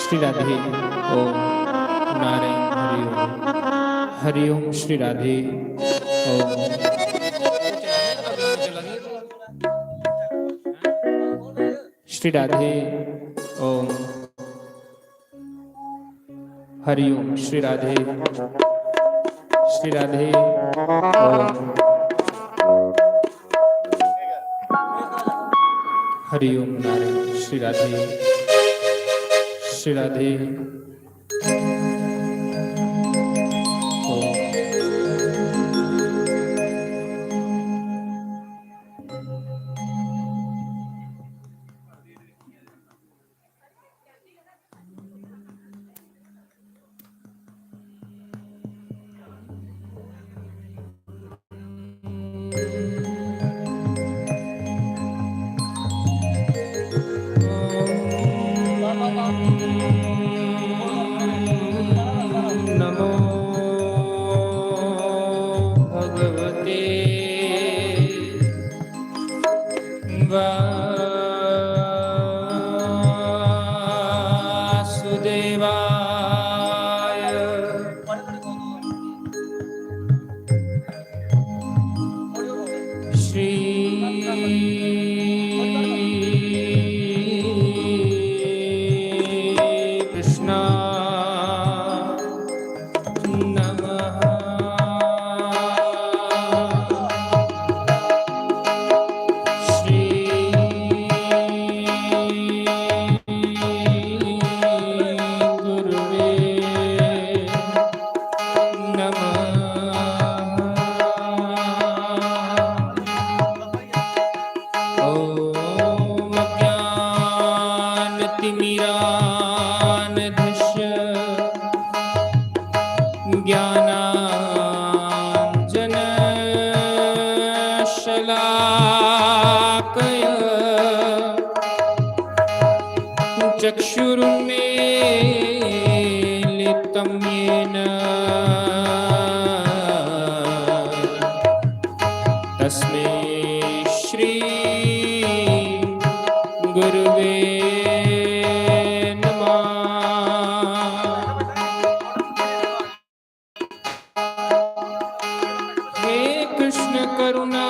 श्री राधे ओम नारायण हरि ओम श्री राधे ओम श्री राधे ओम हरि ओम श्री राधे ओम हरि ओम नारायण श्री राधे ओम नमो भगवते वासुदेवाय श्री कृष्ण नमः श्री गुरुवे ओम ज्ञानतिमिरान्धस्य ज्ञानाञ्जनशलाकया चक्षुरुन्मीलितं येन तस्मै श्री गुरुवे नमः। हे कृष्ण करुणा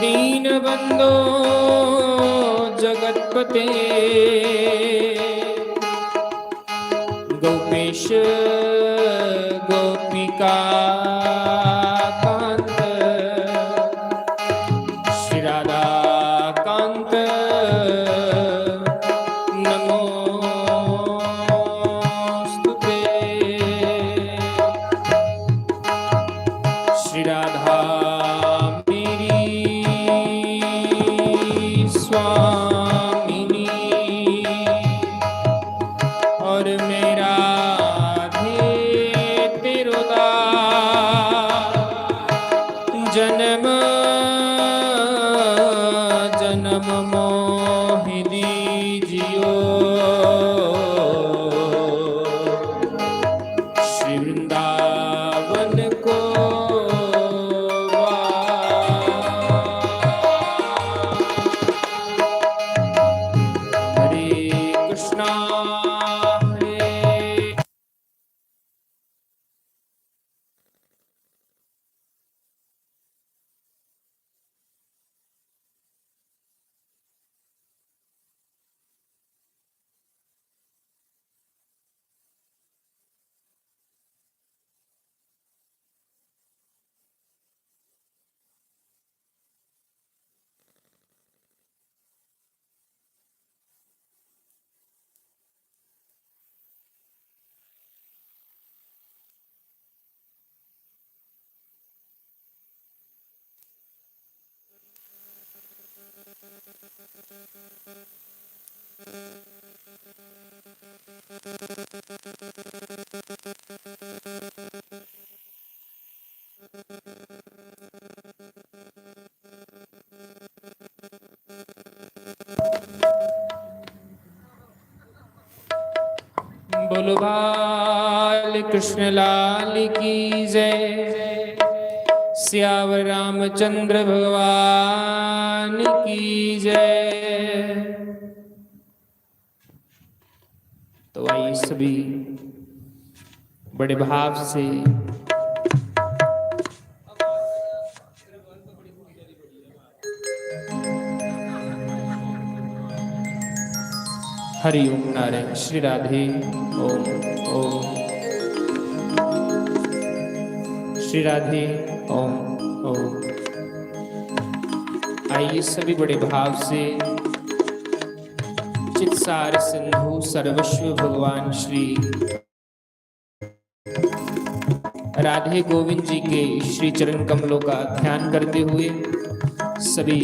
दीनबन्धो जगत्पते गोपेश गोपिका कान्त श्री राधा कान्त नमोस्तुते। श्री राधा मेरी स्वामिनी और मेरा जन्म जन्म मोहि दीजियो श्री वृंदावन को हरे कृष्णा बोलो बाल कृष्ण लाल की जय। सियावर रामचंद्र भगवान की जय। तो आइए सभी बड़े भाव से हरि ओम नारायण श्री राधे। ओम ओम श्री राधे। ओम ओम। आइए सभी बड़े भाव से चित्सार सिंधु सर्वस्व भगवान श्री राधे गोविंद जी के श्री चरण कमलों का ध्यान करते हुए सभी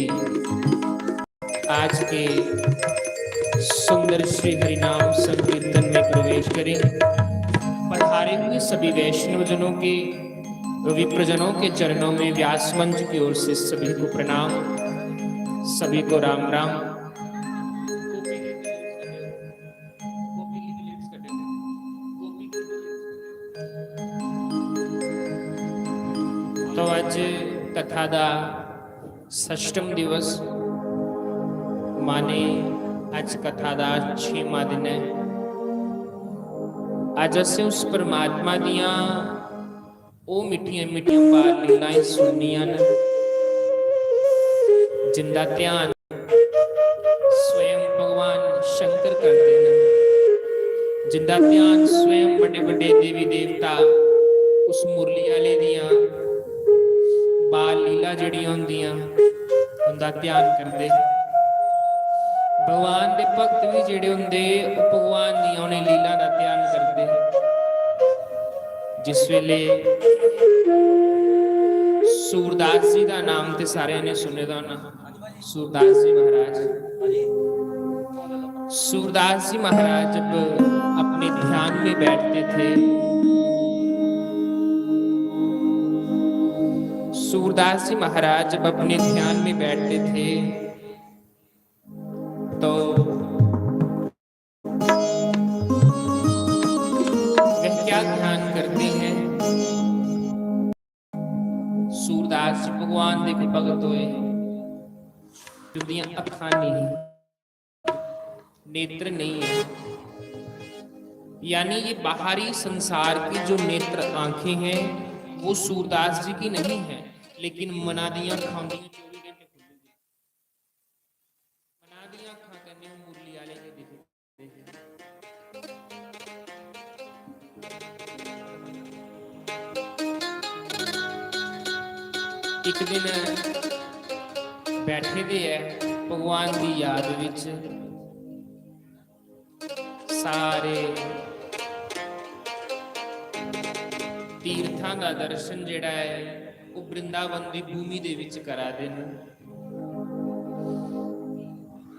आज के सुंदर श्री हरिनाम संकीर्तन में प्रवेश करें। पधारे हुए सभी वैष्णव जनों के विप्रजनों के चरणों में व्यास मंच की ओर से सभी को प्रणाम, सभी को राम राम। तो आज कथा दा षष्टम दिवस माने आज कथा दा 6वां दिन है। आज असें उस परमात्मा दियां ओ मिठियां मिठियां बाल लीलाएं सुनियां न जिंदा ध्यान स्वयं भगवान शंकर करते हैं, जिंदा ध्यान स्वयं बड़े बड़े देवी देवता उस मुरली वाले दियां बाल लीला जड़ियां होंदियां उनका ध्यान करते। भगवान के भगत भी जेड़े होंदे भगवान दी उन्हें लीला का ध्यान करते। जिस वेले सूरदास जी का नाम ते सारे ने सुने दा ना, सूरदास जी महाराज। सूरदास जी महाराज जब अपने ध्यान में बैठते थे, सूरदास जी महाराज जब अपने ध्यान में बैठते थे तो वह क्या ध्यान करते हैं। सूरदास जी भगवान दे भगत होए, जिन्दियां अखां नहीं, नेत्र नहीं है, यानी ये बाहरी संसार की जो नेत्र आंखें हैं वो सूरदास जी की नहीं है, लेकिन मना दियां खांदियां 24 घंटे खुली, मना दियां खा करने मुरली वाले के दिखते। एक दिन बैठे दे है भगवान की याद विच, सारे तीर्थां का दर्शन जिहड़ा है वो वृंदावन की भूमि दे विच करा देन।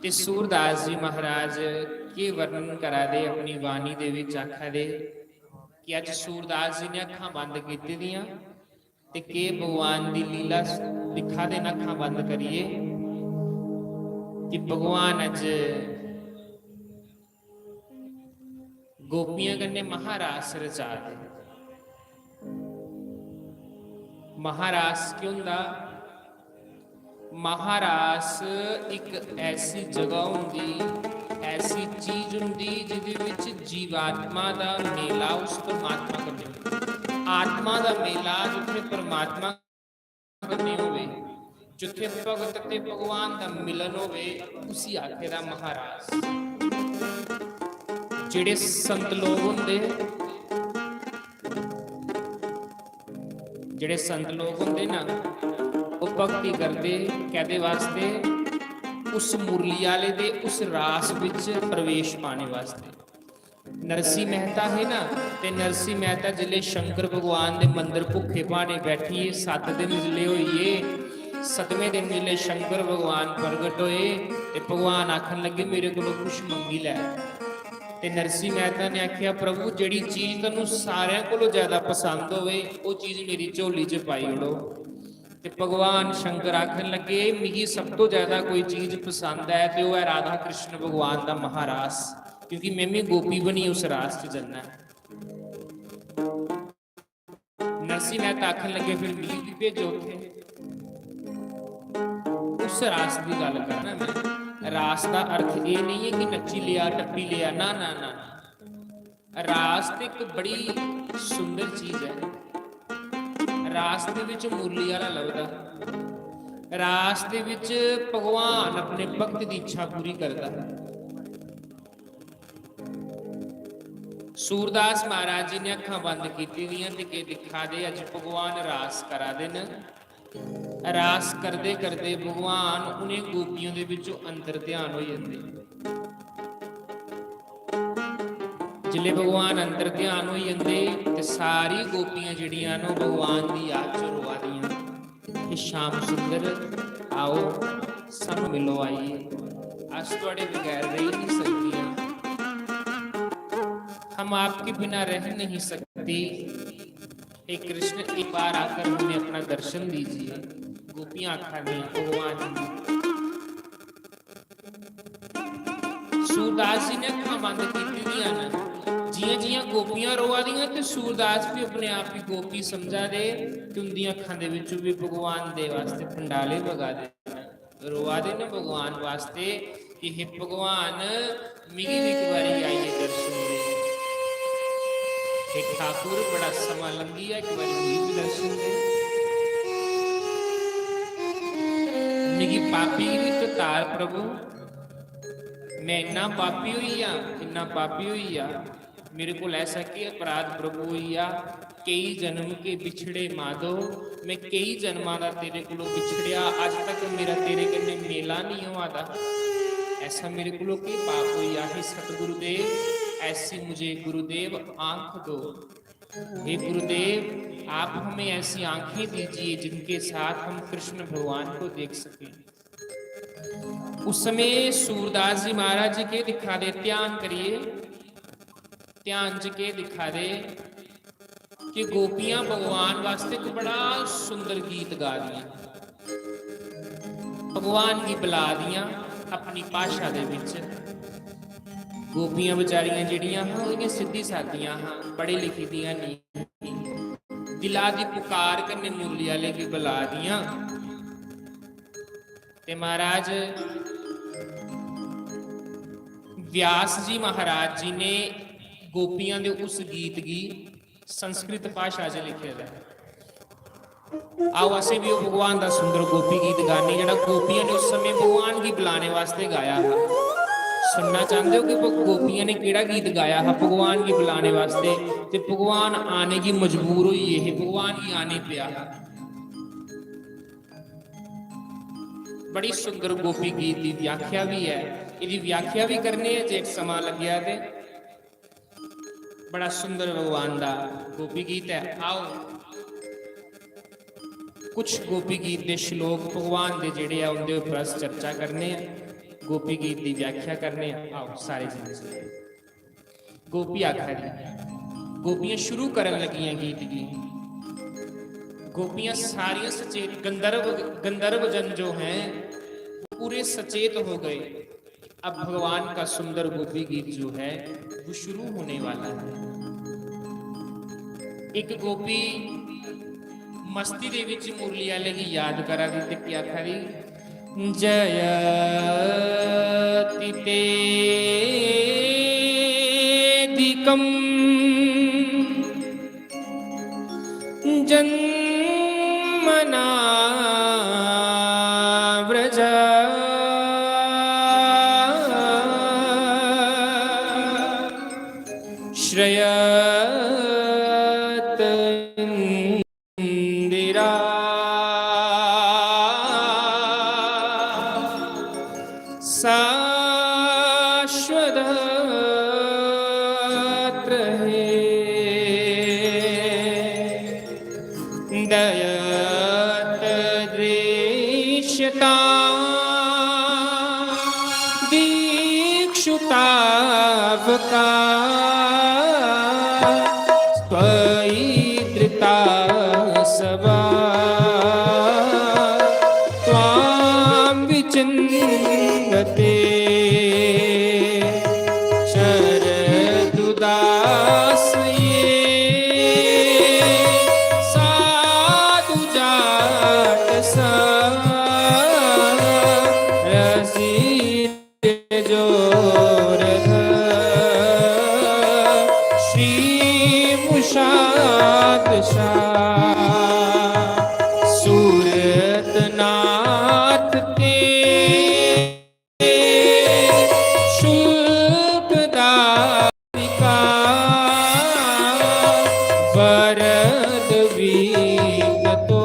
ते सूरदास जी महाराज के वर्णन करा दे अपनी वाणी दे विच आखा दे कि अज सूरदास जी ने अखां बंद कीती दियां ते के भगवान की लीला दिखा देना अखां बंद करिए कि भगवान अज गोपियां कन्ने महारास रचा दे। महारास क्यों हुंदा? महारास एक ऐसी जगह हुंदी, ऐसी चीज हुंदी जिहदे विच जीवात्मा दा मेला उस परमात्मा कन्ने, आत्मा दा मेला जिथे परमात्मा कन्ने होवे, जिथे भगत ते भगवान दा मिलन होवे, उसी आखे दा महारास। जिहड़े संत लोग हुंदे, जिहड़े संत लोग होंदे ना वो भक्ति करते कहदे वास्ते उस मुरली वाले दे उस रास विच प्रवेश पाने वास्ते। नरसी मेहता है ना, ते नरसी मेहता जिले शंकर भगवान दे मंदिर भुखे भाने बैठिए 7 दिन जिले होइए, 7वें दिन जिले शंकर भगवान प्रगट होए ते भगवान आखन लगे मेरे कोलों कुछ मंगी लै। ते नरसी मेहता ने आख्या प्रभु जिहड़ी चीज तैनूं सारियां कोलों ज्यादा पसंद होवे वो चीज मेरी झोली च पाई ओड़ो। ते भगवान शंकर आखन लगे मिगी सब तो ज्यादा कोई चीज पसंद है तो वह है राधा कृष्ण भगवान का महारास, क्योंकि मैं गोपी बनी उस रास च जन्ना है। नरसी मेहता आखन लगे फिर मिली भी भेजो उत्थे। उस रास की गल करना मैं। रास का अर्थ ये नहीं है कि नच्ची लिया टप्पी लिया, ना ना ना। रास तो एक बड़ी सुंदर चीज है। रास दे विच मुरली वाला लभदा, रास दे विच भगवान अपने भक्त की इच्छा पूरी करता। सूरदास महाराज जी ने अखां बंद कीती दियां ते के दिखा दे अज भगवान रास करा देन। रास करते करते भगवान उन्हें गोपियों के विचों अंतर ध्यान हो जाते। जिले भगवान अंतर ध्यान हो जाते तो सारी गोपियां जिहड़ियां नो भगवान की याद च रोआ दियां कि श्याम सुंदर आओ सब मिलो आइए, अस तुहाडे बगैर रह नहीं सकदियां, हम आपके बिना रह नहीं सकती। हे कृष्ण एक बार आकर हमें अपना दर्शन दीजिए। गोपियां आखा रही भगवान जी। सूरदास जी ने अखां बंद कीती दियां न। जियां जियां गोपियां रोआ दियां ते सूरदास भी अपने आप ही गोपी समझा दे कि उनदियां अखां दे विचों भी भगवान दे वास्ते पंडाले वगा दे, रोआ दे न भगवान वास्ते कि हे भगवान मिगी भी एक बारी आइए दर्शन दे। हे ठाकुर बड़ा समा लंघी है, एक बारी मिगी भी दर्शन दे। मिगी पापी भी तो तार प्रभु, मैं इन्ना पापी हुई आ, इन्ना पापी हुई आ, मेरे को ऐसा कि अपराध प्रभु हुई आ। कई जन्म के बिछड़े माधो, मैं कई जन्मां दा तेरे कोलों बिछड़िया, अज तक मेरा तेरे कन्ने मेला नहीं हुआ दा। ऐसा मेरे कोलों की पाप हुई आ। हे सतगुरुदेव ऐसी मुझे गुरुदेव आंख दो। हे गुरुदेव आप हमें ऐसी आंखें दीजिए जिनके साथ हम कृष्ण भगवान को देख सकें। उस समय सूरदास जी महाराज जी के दिखा दे, ध्यान करिए, ध्यान च के दिखा दे कि गोपियां भगवान वास्ते एक बड़ा सुंदर गीत गा दियां, भगवान की बुला दियां अपनी भाषा दे विच। गोपियां बेचारियां जिहड़ियां हां सीधी सादियां हां, पढ़ी लिखी दियां नहीं, दिला दी पुकार करने मुरली वाले की बुला दियां। ते महाराज व्यास जी महाराज जी ने गोपियां दे उस गीत की संस्कृत भाषा च लिखे है। आओ असें भी भगवान का सुंदर गोपी गीत गाने जिहड़ा गोपियां ने उस समय भगवान की बुलाने वास्ते गाया है। सुनना चाहते हो कि गोपियां ने केड़ा गीत गाया है भगवान की बुलाने वास्ते? ते भगवान आने की मजबूर हुई है, भगवान ही आने पिया। बड़ी सुंदर गोपी गीत की व्याख्या भी है, इसकी व्याख्या भी करनी है जे एक समा लग्या ते। बड़ा सुंदर भगवान का गोपी गीत है। आओ कुछ गोपी गीत के श्लोक भगवान के जिहड़े आ उनके उपर अस चर्चा करने, गोपी गीत की व्याख्या करने। आओ सारे जने गोपी आखा दी, गोपियां शुरू करन लगियां गीत की। गोपियां सारियां सचेत, गंधर्व जन जो हैं पूरे सचेत हो गए। अब भगवान का सुंदर गोपी गीत जो है वो शुरू होने वाला है। एक गोपी मस्ती दे विच मुरली वाले की याद करा दी ते क्या खरी, जयति तेदिकं जन्मना व्रज श्रयत इंदिरा शाश्वत रहे दयत दृश्यता दीक्षुतावका त्वयिद्रिता सवा त्वां विचिन्वते शरदुदासये सा ते शुल्क दायिका वरद विगतो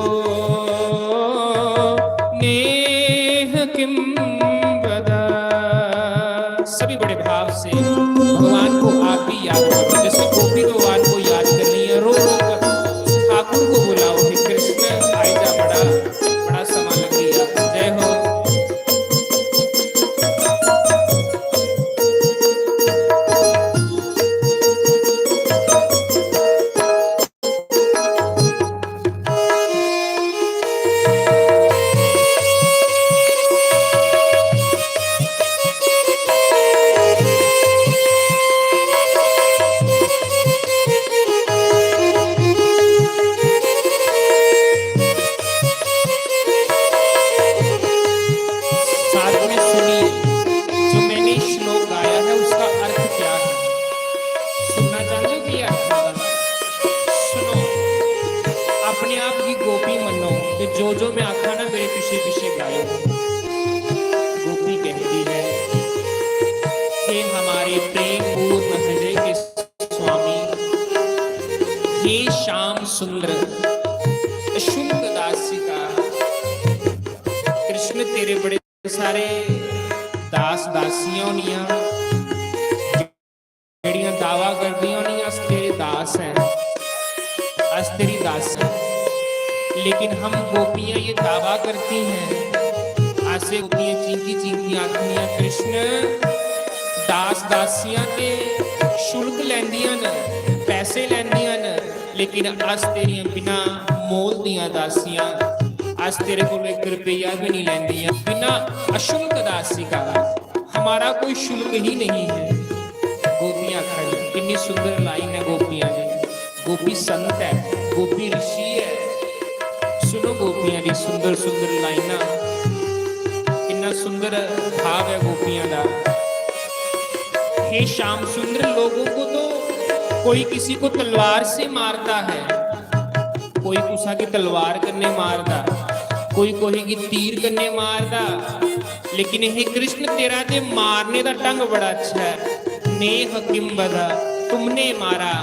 नेह किम वदा। सभी बड़े भाव से भगवान को आप भी याद करो, जैसे गोपी भगवान को याद करनी है। रो रो कर ठाकुर को बुलाओ, हे कृष्ण आइजा, बड़ा समय लग गया। जय हो। जो जो मैं आखा ना मेरे पीछे पीछे गायो। गोपी कहती है, हे हमारे प्रेम पूर्ण हृदय के स्वामी, हे श्याम सुंदर शुल्क दासिका। कृष्ण तेरे बड़े सारे दास दासियां होनियां जेड़ियां दावा करदियां होनियां अस तेरे दास हैं, अस तेरी दास हैं। लेकिन हम गोपियां ये दावा करती हैं, आसे गोपियां चींकी चींकी आखदियां, कृष्ण दास दासियां ते शुल्क लैंदियां न, पैसे लैंदियां न, लेकिन अस तेरियां बिना मोल दियां दासियां, अस तेरे को 1 रुपया भी नहीं लैंदियां, बिना अशुल्क दासी का हमारा कोई शुल्क ही नहीं है। गोपियां खड़ी, कितनी सुंदर लाइन है गोपियां की। गोपी संत है, गोपी ऋषि है। सुनो गोपियां दी सुंदर सुंदर लाइना, कितना सुंदर भाव है गोपियां दा। हे श्याम सुंदर, लोगों को तो कोई किसी को तलवार से मारता है, कोई कुसा की तलवार करने मारदा, कोई कोई की तीर करने मारदा, लेकिन हे कृष्ण तेरा ते मारने का ढंग बड़ा अच्छा है। नेह किम वदा, तुमने मारा,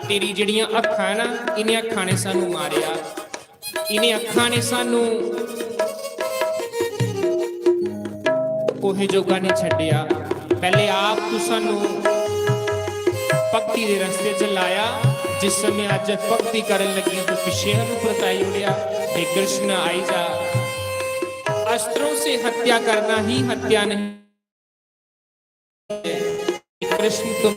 तेरी जड़ियां अखां ना, इन्हें अखां ने सानू मारिया, इन्हें अखां ने सानू कोहे जोगा ने छड्डिया। पहले आप तू सानू भक्ति दे रस्ते च लाया, जिस समय अज भक्ति करन लगी तो पिछे हमें परताई उड़िया। हे कृष्ण आई जा, अस्त्रों से हत्या करना ही हत्या नहीं। कृष्ण तुम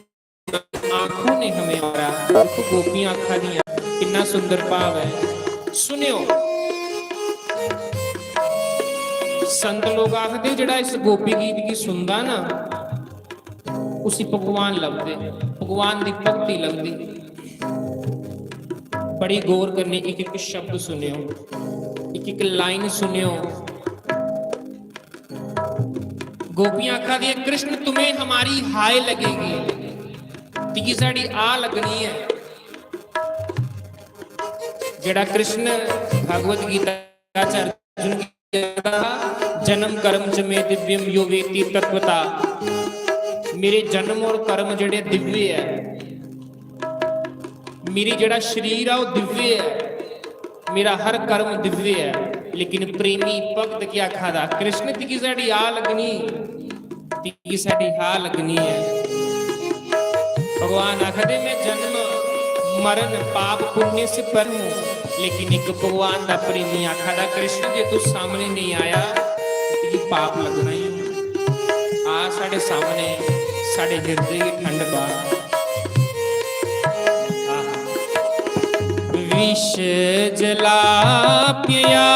आंखों ने हमें मारा। देखो गोपियां आंखा दिया, कितना सुंदर भाव है। सुनियो, संत लोग आखते जड़ा इस गोपी गीत की सुनदा ना, उसी भगवान लभदे, भगवान की भक्ति लगदी। बड़ी गौर करनी, एक एक शब्द सुनियो, एक एक लाइन सुनियो। गोपियां आखा दी, कृष्ण तुम्हें हमारी हाय लगेगी, ती साड़ी आ लगनी है। जेड़ा कृष्ण भगवत गीता अर्जुन की जन्म कर्म च में दिव्यम यो वेति तत्वता, मेरे जन्म और कर्म जेड़े दिव्य है, मेरी जेड़ा शरीर है वो दिव्य है, मेरा हर कर्म दिव्य है। लेकिन प्रेमी भक्त क्या खादा, कृष्ण ती साड़ी आ लगनी, ती साड़ी हा लगनी है। भगवान आखदे मैं जन्म मरण पाप पुण्य से पर हूं, लेकिन एक भगवान का प्रेमी आखा कृष्ण जे तू सामने नहीं आया तो पाप लगना ही। आ साढ़े सामने साढ़े हृदय की ठंड पा। विष जलाप्यया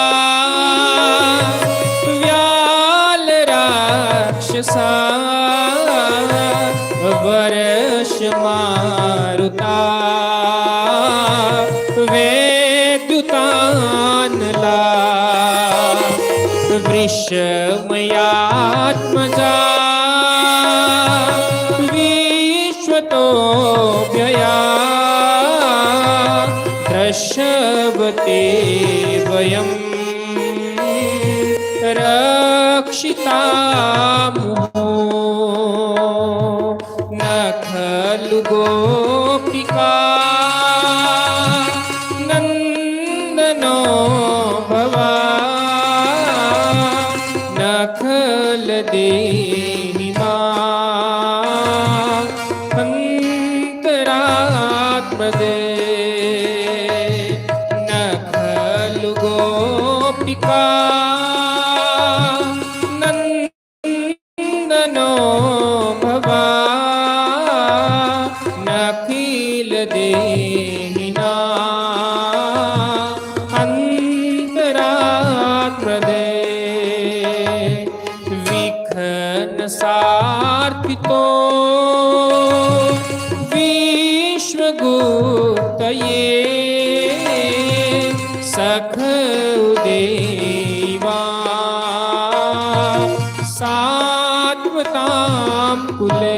व्याल राक्षसा वर्ष मारुता वृषमयात्मजा विश्वतो व्यया दृश्यवते वयं लक्षिता मुहो न खलु गोपिका नंदनो भवा न खल देहि मां अंतरात्मदे न खलु गोपिका नंदनो भवा न खिल देहिना अंतरात्मदे विघ्न सार्थितो विश्वगुप्तये सख देवा सात्वतां कुले।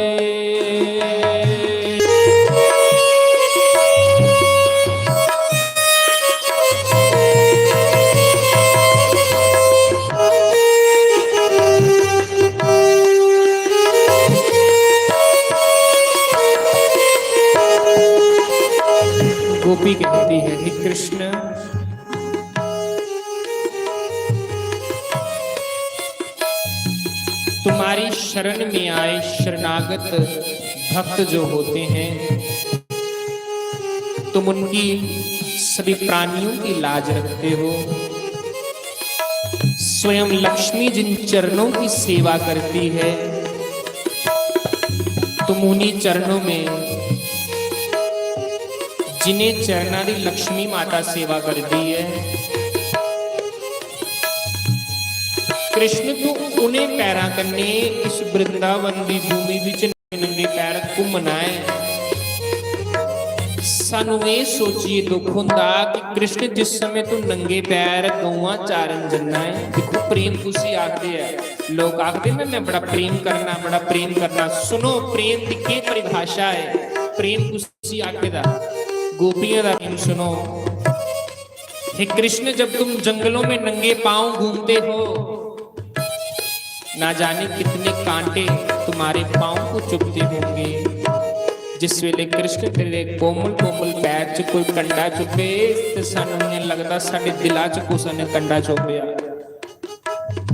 गोपी कहती है, हे कृष्ण, तुम्हारी शरण में आए शरणागत भक्त जो होते हैं, तुम उनकी सभी प्राणियों की लाज रखते हो। स्वयं लक्ष्मी जिन चरणों की सेवा करती है, तुम उन्हीं चरणों में जिन्हें चरणारी लक्ष्मी माता सेवा करती है, कृष्ण को उन्हें पैरा करने इस वृंदावन की भूमि विच नंगे पैर घूमना है। सानू ये सोचिए दुख हुंदा कि कृष्ण जिस समय तू नंगे पैर गौआं चारन जन्ना है। देखो प्रेम तुसी आखदे है, लोग आखदे मैं बड़ा प्रेम करना। सुनो प्रेम की क्या परिभाषा है। प्रेम तुसी आखेदा, गोपियां दा प्रेम सुनो। हे कृष्ण, जब तुम जंगलों में नंगे पांव घूमते हो, ना जाने कितने कांटे तुम्हारे पांव को चुभते होंगे। जिस वेले कृष्ण तेरे कोमल कोमल पैर च कोई कंडा चुभे ते सानू इह लगदा साडे दिलां च कुछ ने कंडा चुभिया।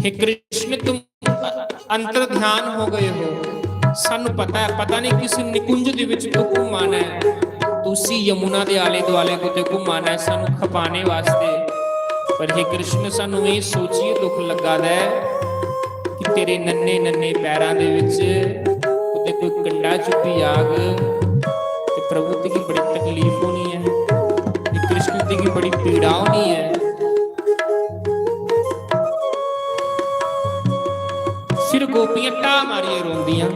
हे कृष्ण, तुम अंतर ध्यान हो गए हो। सानू पता है, पता नहीं किसी निकुंज दे विच तो घुमाना है, तुसी यमुना दे आले दुआले किते घुमाना है सानू खपाने वास्ते। पर हे कृष्ण, सानू ये सोचिए दुख लगा है कि तेरे नन्हे नन्हे पैरां दे विच उते कोई कंडा चुपी आग ते प्रभु दी की बड़ी तकलीफ होनी है, ते कृष्ण दी की बड़ी पीड़ा होनी है। फिर गोपियां टा मारिए रोंदियां,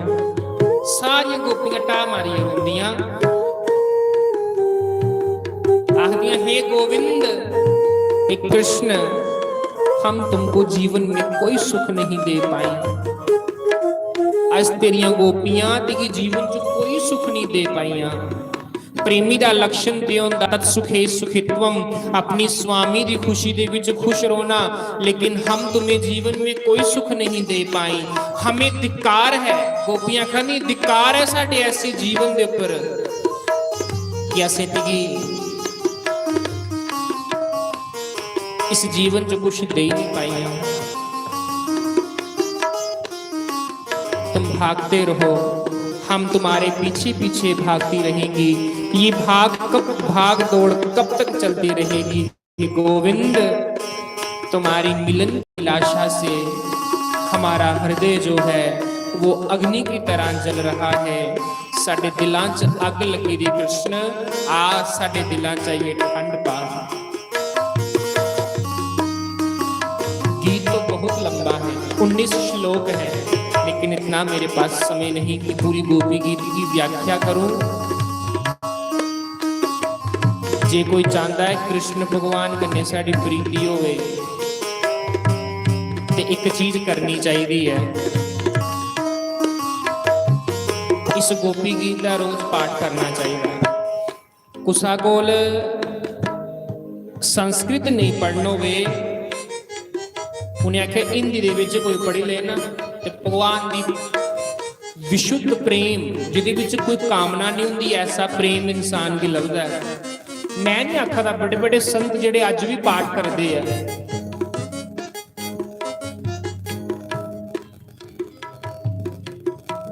सारी गोपियां टा मारिए रोंदियां, आखदियां हे गोविंद, हे कृष्ण, हम तुमको जीवन में कोई सुख नहीं दे पाए। आज तेरियां गोपियां तेरी जीवन च कोई सुख नहीं दे पाइया। प्रेमी दा लक्षण ते हुंदा तत् सुखे सुखित्वम, अपनी स्वामी दी खुशी दे विच खुश रोना। लेकिन हम तुम्हें जीवन में कोई सुख नहीं दे पाए, हमें धिक्कार है। गोपियां कहनी धिक्कार है साडे ऐसे जीवन दे उपर कि असें तेरी इस जीवन जो कुछ दे नहीं पाई। तुम भागते रहो, हम तुम्हारे पीछे पीछे भागती रहेंगी। ये भाग दौड़ कब तक चलती रहेगी। हे गोविंद, तुम्हारी मिलन की लाशा से हमारा हृदय जो है वो अग्नि की तरह जल रहा है। साडे दिलां च अग लगी दी कृष्ण, आ साडे दिलां च ये ठंड पा। गीत तो बहुत लंबा है, 19 श्लोक है, लेकिन इतना मेरे पास समय नहीं कि पूरी गोपी गीत की व्याख्या करूं। जे कोई चाहता है कृष्ण भगवान कन्ने साडी प्रीति होवे ते एक चीज करनी चाहिए है, इस गोपी गीत का रोज पाठ करना चाहिए। कुसा कोल संस्कृत नहीं पढ़नो वे उन्हें आख्या हिंदी दे विच कोई पढ़ी ले ना ते भगवान दी विशुद्ध प्रेम जिहदे विच कोई कामना नहीं हुंदी, ऐसा प्रेम इंसान की लभदा है। मैं नहीं आखदा, बड़े बड़े संत जिहड़े अज भी पाठ करते हैं,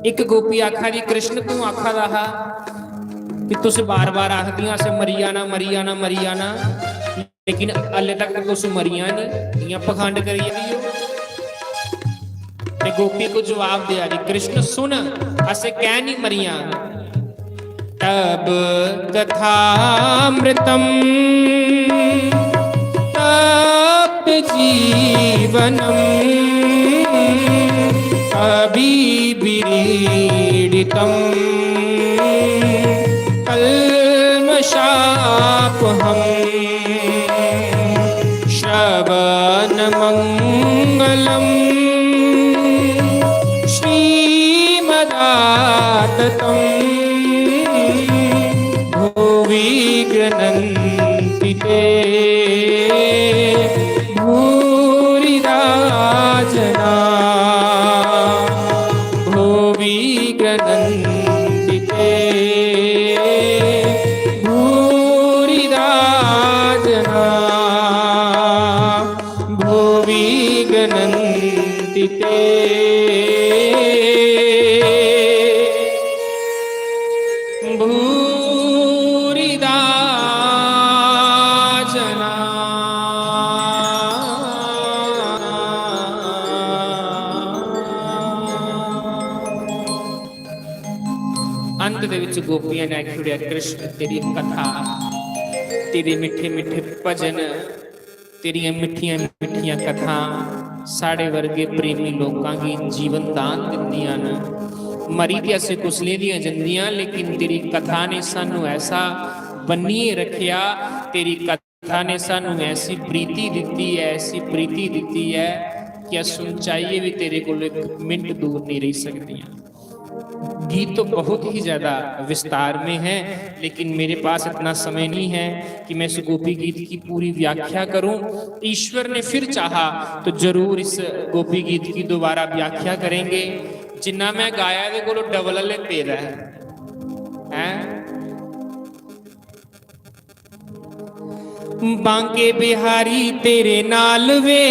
एक गोपी आखा जी कृष्ण तू आखा रहा कि तुस बार बार आखदियां से मरी जाना मरी जाना मरी जाना, लेकिन हले तक तुस मरिया नहीं, या पखंड करी जाती हो। ते गोपी को जवाब दिया जी कृष्ण सुन असे कह नहीं मरिया, तब कथामृतम तप्त जीवनम कभी विरीडितम कल्मषापहम श्रवण मंगलम श्रीमदाततम भुवि गृह्णन्ति ते भूरिदा जना, भुवि गृह्णन्ति ते भूरिदा जना, भुवि गृह्णन्ति ते भूरिदा जना। अंत दे विच गोपियां ने आखिया कृष्ण तेरी कथा, तेरे मिठे मिठे भजन, तेरिया मिठिया मिठिया कथा साढ़े वर्गे प्रेमी लोगों की जीवन दान दिंदियां न। मरी ते असे कुसले दियां जंदियां, लेकिन तेरी कथा ने सानू ऐसा बन्नीए रखिया, तेरी कथा ने सानू ऐसी प्रीति दिती है, ऐसी प्रीति दिती है कि अस सुन चाहिए भी तेरे को एक मिनट दूर नहीं रह सकदियां। गीत तो बहुत ही ज़्यादा विस्तार में है, लेकिन मेरे पास इतना समय नहीं है कि मैं इस गोपी गीत की पूरी व्याख्या करूं। ईश्वर ने फिर चाहा तो जरूर इस गोपी गीत की दोबारा व्याख्या करेंगे। जिन्ना मैं गाया दे कोलों डबल ले पेदा है। बांके बिहारी तेरे नाल वे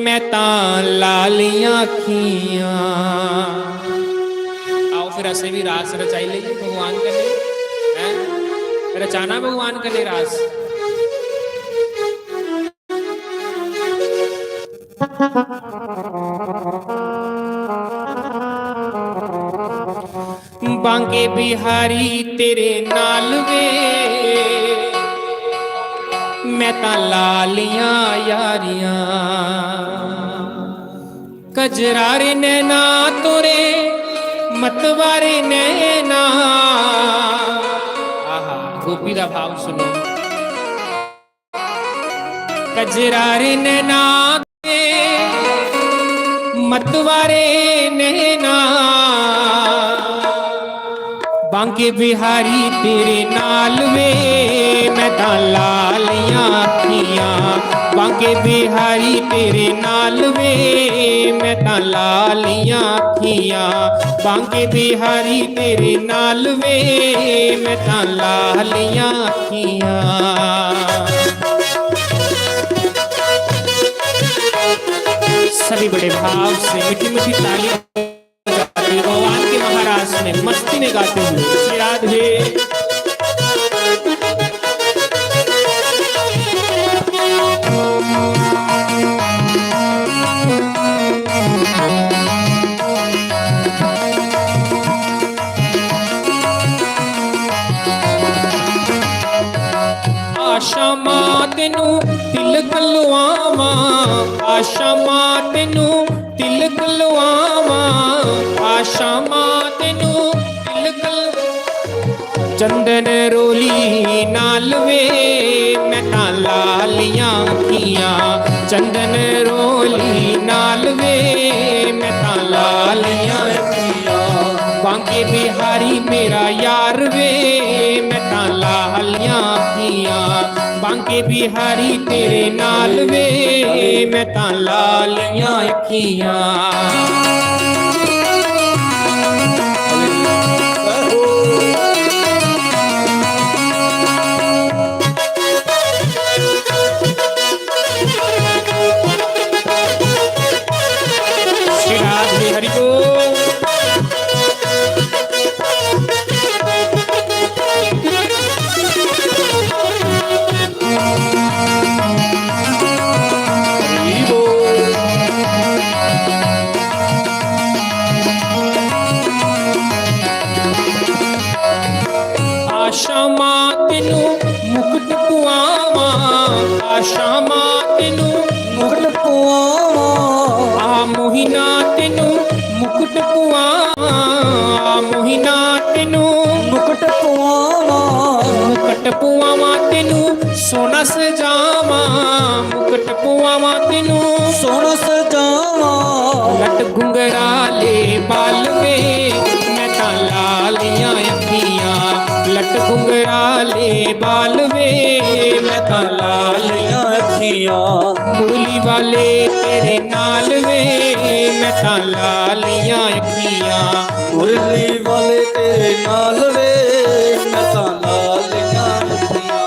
मैं तां लालियां अखियां। आओ फिर असे भी रास रचाई लेंगे भगवान के लिए, रचाना भगवान के लिए रास। बांके बिहारी तेरे नाल वे मैं तां लालियां यारियां, कजरारे नैना तोरे मतवारे नैना। आहा गोपी दा भाव सुनो। कजरारे नैना मतवारे नैना, बांके बिहारी तेरे नाल वे मैं तां लालियां अखियां। बांके बिहारी तेरे नाल वे मैं तां लालियां अखियां। बांके बिहारी तेरे नाल वे मैं तां लालियां अखियां। सभी बड़े भाव से मीठी मीठी ताली भगवान के महाराज में मस्ती में गाते हुए श्री राधे। आशा मां तेनू तिलक लुआवा, आशा मां तेनू तिलक लुआवा, आशा मां तेनू तिलक। चंदन रोली नाल वे मैं तां लालियां अखियां। चंदन रोली नाल वे मैं तां लालियां अखियां। बांके बिहारी मेरा यार वे मैं तां लालियां अखियां। बांके बिहारी तेरे नाल वे मैं तां लालियां अखियां। हरि बोल। आशामा तेनू मुकुट पुआवा, आशामा तेनू मुकुट पुआवा, आ मोहिना तेनू मुकुट पुआवा, आ मोहिना तेनू मुकुट पुआवा, मुकुट पुआवा तेनू सोना सजावा, मुकुट पुआवा तेनू सोना सजावा, लट घुंघराले बाल वे मैं तां लालियां अखियां, लट घुंघराले बाल वे मैं तां लालियां अखियां। मुरली वाले तेरे नाल वे मैं तां लालियां अखियां। मुरली वाले तेरे नाल वे मैं तां लालियां अखियां।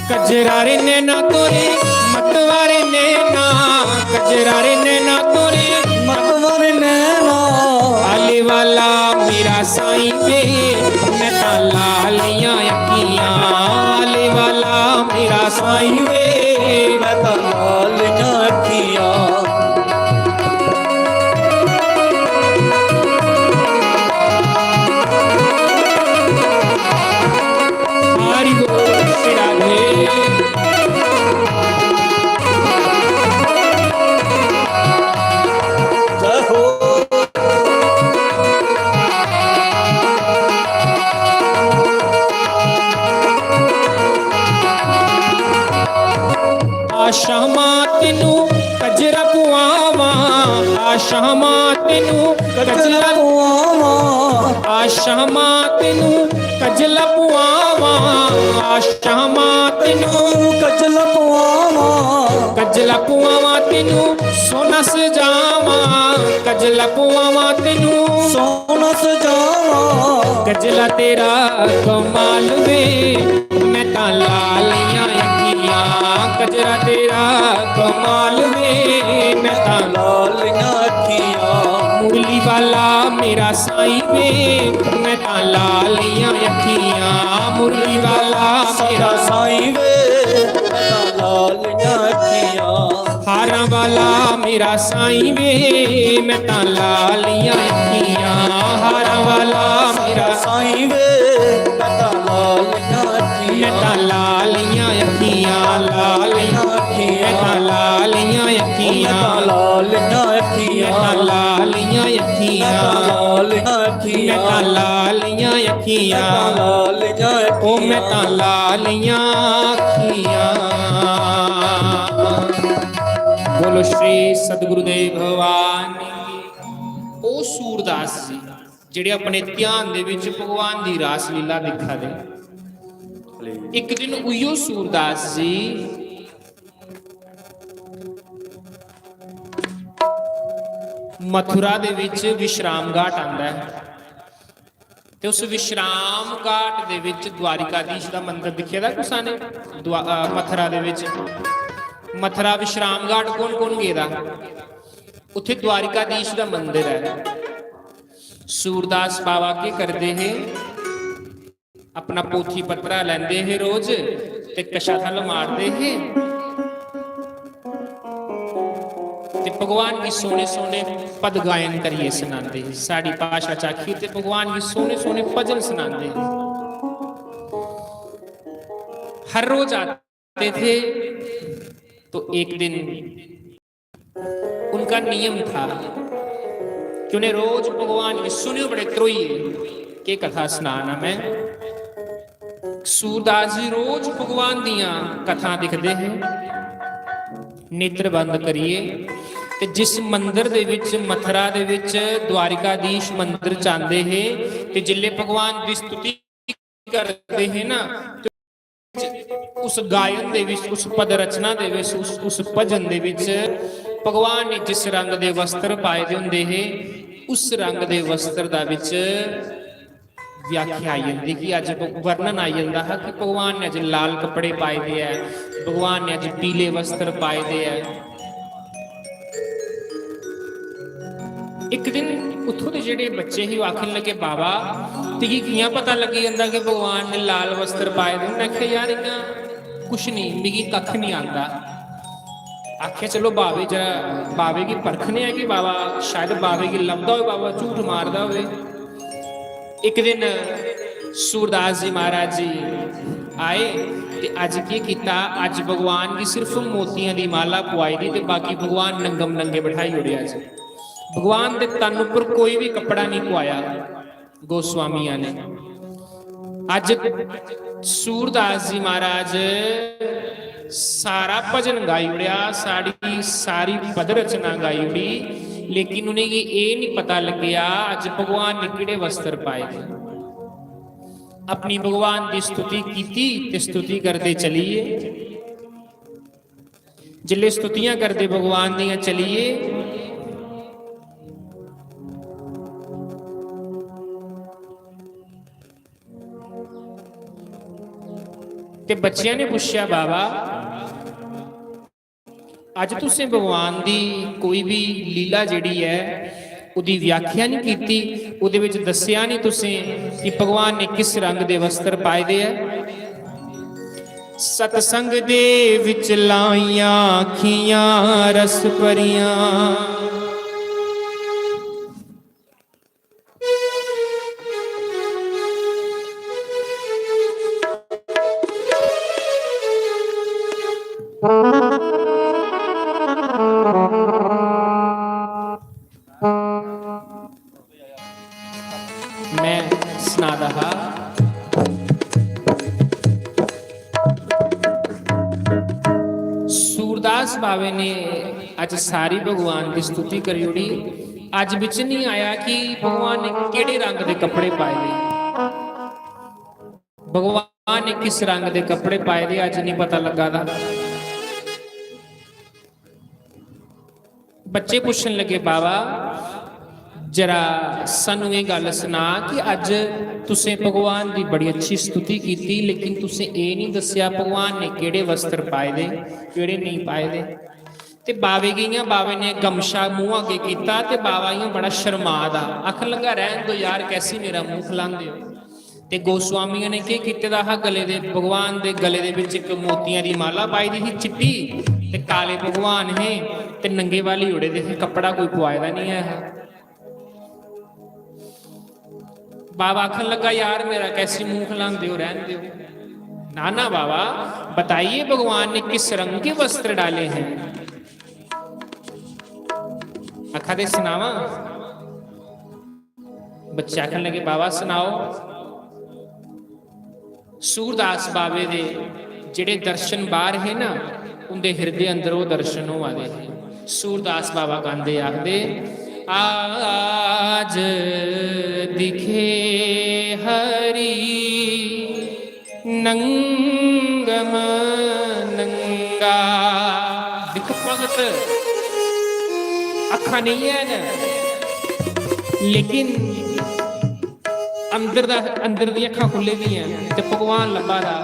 कजरारे नैना तोरे मतवारे नैना, कजरारे नैना तोरे मतवारे नैना, आले वाला मेरा साईं वे मैं तां लालियां अखियां, आले वाला मेरा साईं वे मैं तां लालियां अखियां। हरि बोल श्री राधे। जय हो। आशामा तेनू कजरा पुआवा, आशामा तेनू कजला पुआवा, आशामा तेनू कजला पुआवा, आशामा तेनू कजला पुआवा, कजला पुआवा तेनू सोना सजावा, कजला पुआवा तेनू सोना सजावा, कजला तेरा कमाल वे मैं तां लालियां अखियां, कजरा तेरा कमाल वे मैं तां लालियां अखियां। मुरली वाला मेरा साईं वे मैं तां लालियां अखियां, मुरली वाला मेरा साईं वे मैं तां लालियां अखियां। हारा वाला मेरा साईं वे मैं तां लालियां अखियां, हारा वाला मेरा साईं वे मैं तां लालियां मैं अखियां। तां लालियां अखियां, लालियां मैं तां लालियां अखियां, लालियां मैं अखियां, तां लालियां अखियां, लालियां मैं अखियां, तां लालियां अखियां, लालियां ओ मैं अखियां। तां लालियां अखियां। बोलो श्री सतगुरुदेव भगवान की। ਉਹ ਸੂਰਦਾਸ ਜੀ ਜਿਹੜੇ ਆਪਣੇ ਧਿਆਨ ਦੇ ਵਿੱਚ ਭਗਵਾਨ ਦੀ ਰਾਸ ਲੀਲਾ ਦਿਖਾ ਦੇ। ਇੱਕ ਦਿਨ ਉਈਓ ਸੂਰਦਾਸ ਜੀ ਮਥੁਰਾ ਦੇ ਵਿੱਚ ਵਿਸ਼ਰਾਮ ਘਾਟ ਆਂਦਾ ਹੈ ਤੇ ਉਸ ਵਿਸ਼ਰਾਮ ਘਾਟ ਦੇ ਵਿੱਚ ਦਵਾਰਿਕਾਧੀਸ਼ ਦਾ ਮੰਦਿਰ ਦਿਖਿਆ ਦਾ ਕੁਸਾਂ ਨੇ ਮਥੁਰਾ ਦੇ ਵਿੱਚ। ਮਥੁਰਾ ਵਿਸ਼ਰਾਮ ਘਾਟ ਕੌਣ ਗਿਆ ਉੱਥੇ ਦਵਾਰਿਕਾਧੀਸ਼ ਦਾ ਮੰਦਿਰ ਹੈ। ਸੂਰਦਾਸ ਬਾਬਾ ਕੀ ਕਰਦੇ ਹੈ अपना पोथी पत्रा लेंदे है रोज ते कशा थल मारते है ते भगवान की सोने सोने पद गायन करिए सुनाते हैं। साड़ी भाषा चाखी ते भगवान की सोने सोने भजन सुनाते हैं। हर रोज आते थे तो एक दिन उनका नियम था कि उन्हें रोज भगवान की सुने बड़े त्रोइए के कथा सुनाना। मैं सूरदास जी रोज भगवान दियां कथा दिखते हैं। नेत्र बंद करिए ते जिस मंदिर दे विच मथुरा दे विच द्वारिकाधीश मंदिर चाहते हैं ते जिले भगवान की स्तुति करते हैं ना उस गायन दे विच, उस पद रचना दे विच, उस भजन दे विच भगवान ने जिस रंग दे वस्त्र पाए दे हुंदे हे, उस रंग दे वस्त्र दा विच व्याख्या आई जाती कि अज वर्णन आई जाता है कि भगवान ने अज लाल कपड़े पाए दे है, भगवान ने अज पीले वस्त्र पाए दे है। एक दिन उथों के जेडे बच्चे ही आखन लगे बाबा ते कियां पता लगी जाता कि भगवान ने लाल वस्त्र पाए दे। मैं आख्या यार इन्ना कुछ नहीं, मिगी कख नहीं आता। आख्या चलो बाबे जरा बाबे की परखने है कि बाबा शायद बाबे की लभदा हो, बाबा झूठ मारदा हो। एक दिन सूरदास जी महाराज जी आए ते अज की किया, अज भगवान की सिर्फ मोतियां की माला पवाई दी ते बाकी भगवान नंगम नंगे बिठाई उड़े। अज भगवान के तन उपर कोई भी कपड़ा नहीं पवाया गोस्वामिया ने। अज सूरदास जी महाराज सारा भजन गाई उड़िया, सारी पद रचना गाई उड़ी, लेकिन उन्हें ये नहीं पता लग्या अज भगवान ने किहड़े वस्त्र पाए थे। अपनी भगवान की स्तुति की ते स्तुति करते चलीए, जिले स्तुतियां करते भगवान दियां चलीए ते बच्चियां ने पूछा बाबा अज तुसें भगवान की कोई भी लीला जिहड़ी है उहदी व्याख्या नहीं की, उहदे विच दस्सिया नहीं तुसें कि भगवान ने किस रंग दे वस्त्र पाए दे है। सतसंग दे विच लाइयां अखियां रस भरियां, मैं सुना रहा सूरदास बावे ने अज सारी भगवान की स्तुति करी उड़ी। अज बिच नहीं आया कि भगवान ने केड़े रंग के कपड़े पाए दे, भगवान ने किस रंग के कपड़े पाए दे अज नहीं पता लगा था। बच्चे पूछन लगे बाबा जरा सानू ये गल सुना कि अज तुसें भगवान की बड़ी अच्छी स्तुति की, लेकिन तुसें ये नहीं दसिया भगवान ने केड़े वस्त्र पाए दे केड़े नहीं पाए दे। ते बावे गईयां, बावे ने गमशा मूँह अगे किया ते बाबा इयां बड़ा शर्मादा आखन लगा रहन दो यार कैसी मेरा मूँह खिलांदे हो। ते गोस्वामियों ने क्या किया हा, गले दे भगवान दे गले दे विच एक मोतियां दी माला पाई दी ही चिट्टी, ते काले भगवान है ते नंगे वाली उड़े दे, कपड़ा कोई पवाए दा नहीं है। बाबा आखन लगा यार मेरा कैसी मुंह खिलांदे हो, रहन दो। ना ना बाबा बताइए भगवान ने किस रंग के वस्त्र डाले हैं। आखा दे सुनावा। बच्चे आखन लगे बाबा सुनाओ। सूरदास बाबे दे जेड़े दर्शन बाहर है ना, उनके हृदय अंदर वो दर्शन हो आदे। सूरदास बाबा गांदे आखदे आज दिखे हरि नंगम नंगा। देखो भगत अखा नहीं है ना, लेकिन अंदर दी अखा खुले दी हैं ते भगवान लब्भा दा।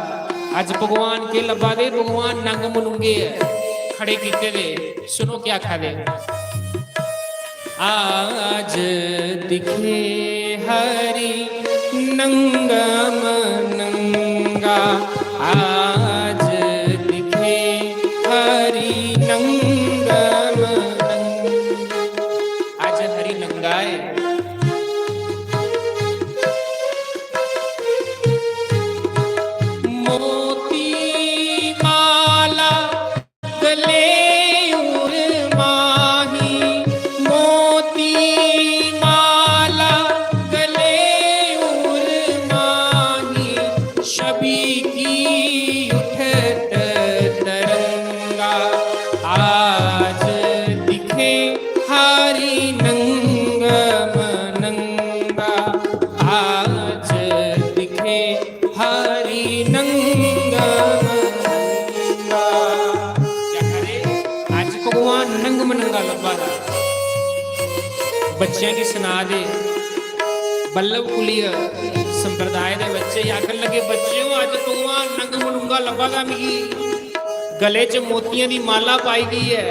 अज भगवान के लब्भा दे, भगवान नंग मनुंगे है खड़े कीते दे। सुनो क्या आखा दे। आज दिखे हरि नंगम नंगा, आज दिखे हरि नंगम नंगा। आज हरि नंगा है। मोती माला गले हरि नंगा। बच्चों की सुना दे बल्लभ कुलीय संप्रदाय के बच्चे आखन लगे बच्चों अज भगवान नंग मनुंगा लभागा मिगी गले च मोतियां की माला पाई दी है।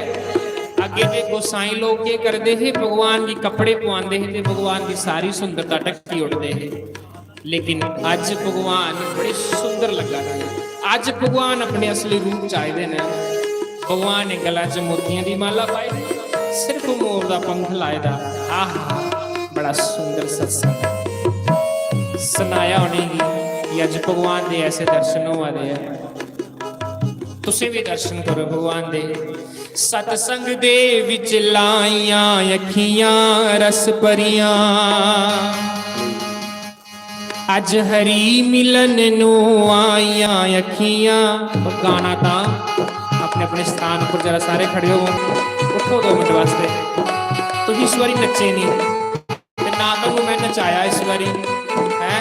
अगे ते गोसाई लोग के करते है भगवान की कपड़े पवाते हैं ते भगवान की सारी सुंदरता ढक्की उड़ते हैं। लेकिन अज भगवान बड़े सुंदर लगा रहे अज भगवान अपने असली रूप च आए ने। भगवान ने गला च मोतियां की माला पाई सिर्फ मोर का पंख लाए दा। आह बड़ा सुंदर सत्संग सुनाया उन्हें कि अज भगवान के ऐसे दर्शन हो रहे हैं। तुसी भी दर्शन करो भगवान दे। सतसंग दे विच लाइयां अखियां रस भरियां अज हरी मिलन नू आइयां अखियां। गाना था अपने अपने स्थान पर जरा सारे खड़े हो उठो 2 मिनट वास्ते। तुम इस बारी नचे नहीं ना तो मैं नचाया इस बारी है।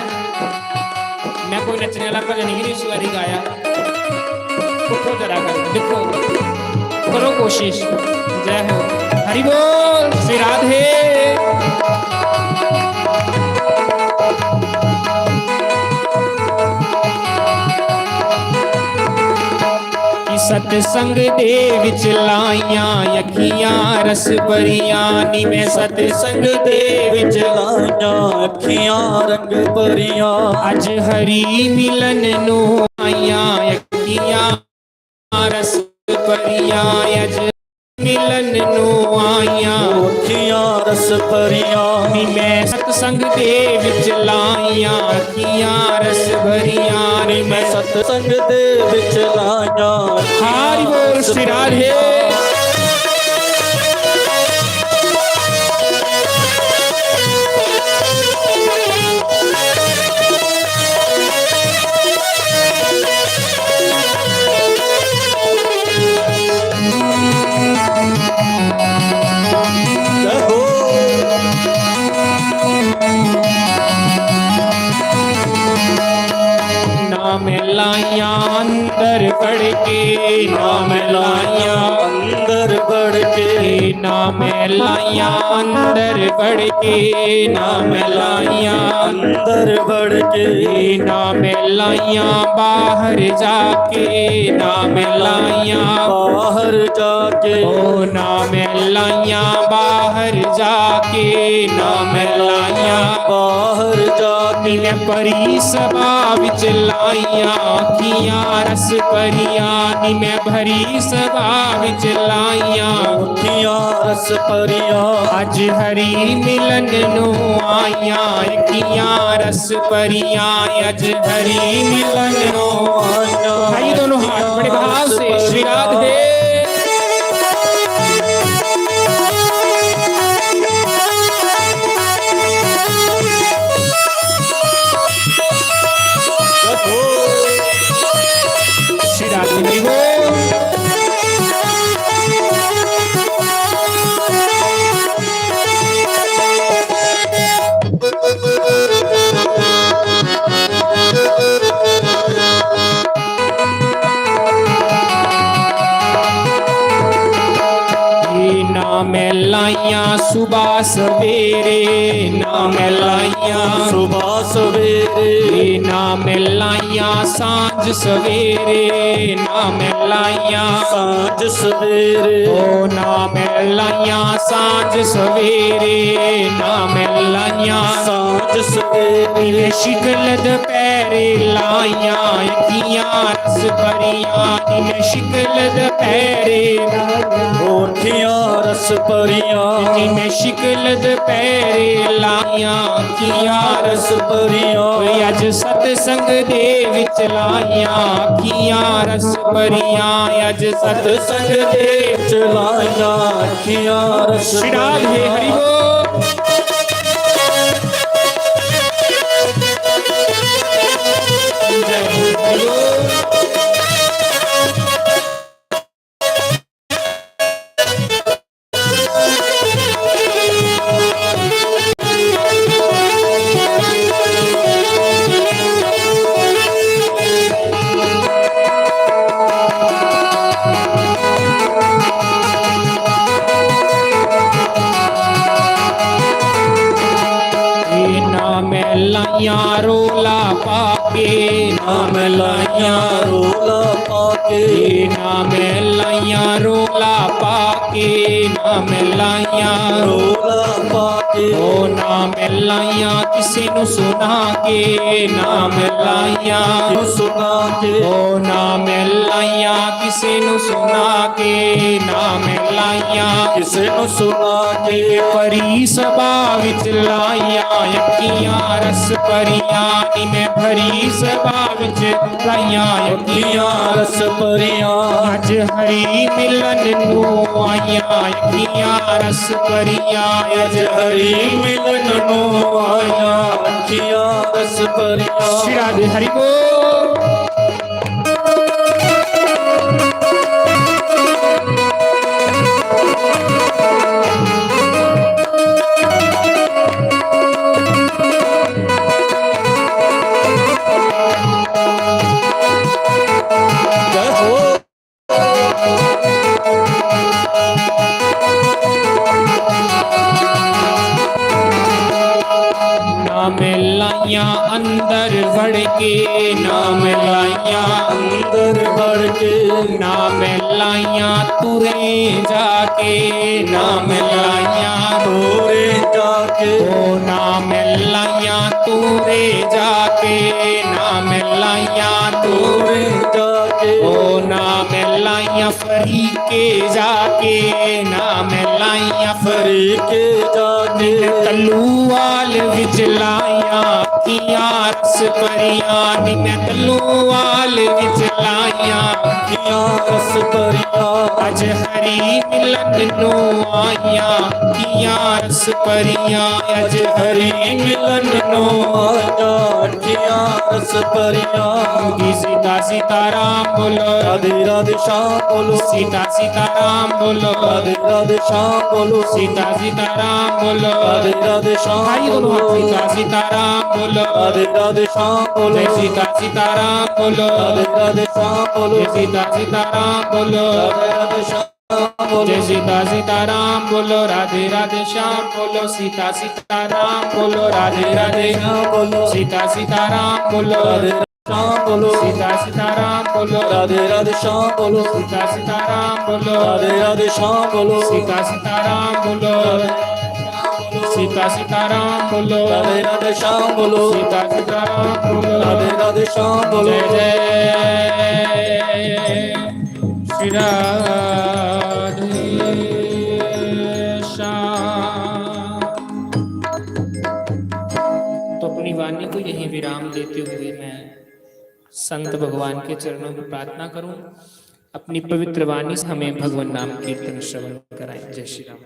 मैं कोई नचने वाला भजन नहीं इस बारी गाया। उठो जरा कर देखो करो कोशिश। जय हो हरि बोल श्री राधे। सतसंग दे विच लाइयां अखियां रस भरियां नी मैं सतसंग दे विच लाइयां अखियां रंग भरियां अज हरी मिलन नू आइयां अखियां रस भरियां अज मिलन नू आइयां अखियां रस भरियां नी मैं सतसंग दे विच लाइयां अखियां रस भरियां नी मैं सतसंग दे विच लाइयां हरि बोल श्री राधे। नाम लाइया अंदर बढ़ के नाम लाइया अंदर बढ़ के नाम लाइया अंदर बढ़ के नाम लाइया अंदर बढ़ के नाम लाइया बाहर जाके नाम लाइया बाहर जाके ओ नाम लाइया बाहर जाके नाम लाइया बाहर जाके मैं परी सभा विच लाइया अखियां रस भरियां नी मैं भरी सभा विच लाइया अखियां रस भरियां अज हरी मिलन नू आइयां अखियां रस भरियां अज हरी मिलन नू आइयां। भाई दोनों हाथ बड़े भाव से श्री राधे। श्री राधे नाम लाइया सुबह सवेरे नाम लाइया सुबह सवेरे नाम लाइया सांझ सवेरे नाम लाइया सांझ सवेरे ओ नाम लाइया सांझ सवेरे नाम लाइया सांझ सवेरे शिकल दोपहरे लाइया अखियां रस भरियां शिकल दोपहरे अखियां रस भरियां मैं शिकल दोपहरे लाइया अखियां रस भरियां अज सतसंग दे विच लाइया अखियां रस भरियां अज सतसंग दे विच लाइयां अखियां रस श्री राधे हरि बोल। जय हो हरि बोल। ਲਾਈਆਂ ਰੋਲਾ ਪਾ ਕੇ ਨਾਮ ਲਾਈਆਂ ਰੋਲਾ ਪਾ ਕੇ ਨਾਮ ਲਾਈਆਂ ਰੋਲਾ ਪਾ ਕੇ ਨਾਮ ਲਾਈਆਂ ਰੋਲਾ ਪਾ ਕੇ ਓ ਨਾਮ ਲਾਈਆਂ ਕਿਸੇ ਨੂੰ ਸੁਣਾ ਕੇ ਨਾਮ ਲਾਈਆਂ ਤੂੰ ਸੁਣਾ ਕੇ ਓ ਨਾਮ ਲਾਈਆਂ ਕਿਸੇ ਨੂੰ ਸੁਣਾ ਕੇ ਨਾਮ ਲਾਈਆਂ ਕਿਸੇ ਨੂੰ ਸੁਣਾ ਕੇ ਪਰੀ ਸਭਾ ਵਿੱਚ ਲਾਈਆਂ ਅੱਖੀਆਂ ਰਸ ਭਰੀਆਂ ਨੀ ਮੈਂ ਭਰੀ ਸਭਾ ਵਿੱਚ ਲਾਈਆਂ ਅੱਖੀਆਂ ਰਸ ਭਰੀਆਂ ਅੱਜ ਹਰੀ ਮਿਲਨ ਨੂੰ ਆਈਆਂ ਅੱਖੀਆਂ ਰਸ ਭਰੀਆਂ ਅੱਜ ਹਰੀ ਮਿਲਨ ਨੂੰ ਆਇਆ ਅੱਖੀਆਂ ਰਸ ਭਰੀਆਂ ਸ਼੍ਰੀ ਰਾਧੇ ਹਰੀ ਬੋਲ ਜੈ ਹੋ ਨਾਮ ਲਾਈਆਂ ਅੰਦਰ ਵੜ ਕੇ ਨਾਮ ਲਾਈਆਂ ਅੰਦਰ ਵੜ ਕੇ ਨਾਮ ਲਾਈਆਂ ਤੁਰੇ ਜਾ ਕੇ ਨਾਮ ਲਾਈਆਂ ਤੋਰੇ ਜਾ ਕੇ ਓ ਨਾਮ ਲਾਈਆਂ ਤੁਰੇ ਜਾ ਕੇ ਨਾਮ ਲਾਈਆਂ ਤੋਰੇ ਜਾ ਕੇ ਓ ਨਾਮ ਲਾਈਆਂ ਫਰੀ ਕੇ ਜਾ ਕੇ ਨਾਮ ਲਾਈਆਂ ਫਰੀ ਕੇ ਜਾ ਕੇ ਤਲੂਵਾਲ ਵਿੱਚ ਲਾਈਆਂ ਅੱਖੀਆਂ ਰਸ ਭਰੀਆਂ ਨੀ ਮੈਂ ਤਲੂਵਾਲ ਵਿੱਚ ਲਾਈਆਂ ਅੱਖੀਆਂ ਰਸ ਭਰੀਆਂ ਅੱਜ ਹਰੀ ਮਿਲਨ ਨੂੰ ਆਈਆਂ ਅੱਖੀਆਂ ਰਸ ਭਰੀਆਂ ਅੱਜ ਹਰੀ ਮਿਲਨ ਨੂੰ ਆਇਆ ਅੱਖੀਆਂ ਰਸ ਭਰੀਆਂ ਦੀ ਸੀਤਾ ਸੀਤਾਰਾਮ ਬੋਲੋ ਰਾਧੇ ਰਾਧੇ ਸ਼ਾਮ ਬੋਲੋ सीता सीताराम बोलो ਰਾਧੇ ਰਾਧੇ ਸ਼ਾਮ ਬੋਲੋ सीता सीताराम बोलो ਰਾਧੇ ਰਾਧੇ ਸ਼ਾਮ भाई बोलो ਬੋਲੋ सीता सीताराम बोलो ਰਾਧੇ ਰਾਧੇ ਸ਼ਾਮ ਬੋਲੋ जय सीता सीताराम बोलो ਰਾਧੇ ਰਾਧੇ ਸ਼ਾਮ ਬੋਲੋ जय सीता सीताराम बोलो ਰਾਧੇ ਰਾਧੇ ਸ਼ਾਮ ਬੋਲੋ जय सीता सीताराम बोलो राधे राधे श्याम बोलो सीता सीताराम बोलो राधे राधे ਸ਼ਾਮ ਬੋਲੋ सीता सीताराम बोलो ਰਾਧੇ ਸ਼ਾਮ ਬੋਲੋ सीता सीताराम बोलो ਰਾਧੇ ਰਾਧੇ ਸ਼ਾਮ ਬੋਲੋ सीता सीताराम बोलो ਰਾਧੇ ਰਾਧੇ ਸ਼ਾਮ ਬੋਲੋ सीता सीताराम बोलो सीता सीताराम बोलो ਰਾਧੇ ਰਾਧੇ ਸ਼ਾਮ ਬੋਲੋ सीता सीताराम बोलो ਰਾਧੇ ਰਾਧੇ ਸ਼ਾਮ ਬੋਲੋ जय जय श्री राधे श्याम। तो अपनी वाणी को यहीं विराम देते हुए मैं संत भगवान के चरणों में प्रार्थना करूं अपनी पवित्र वाणी से हमें भगवान नाम कीर्तन श्रवण कराएं। जय श्री राम।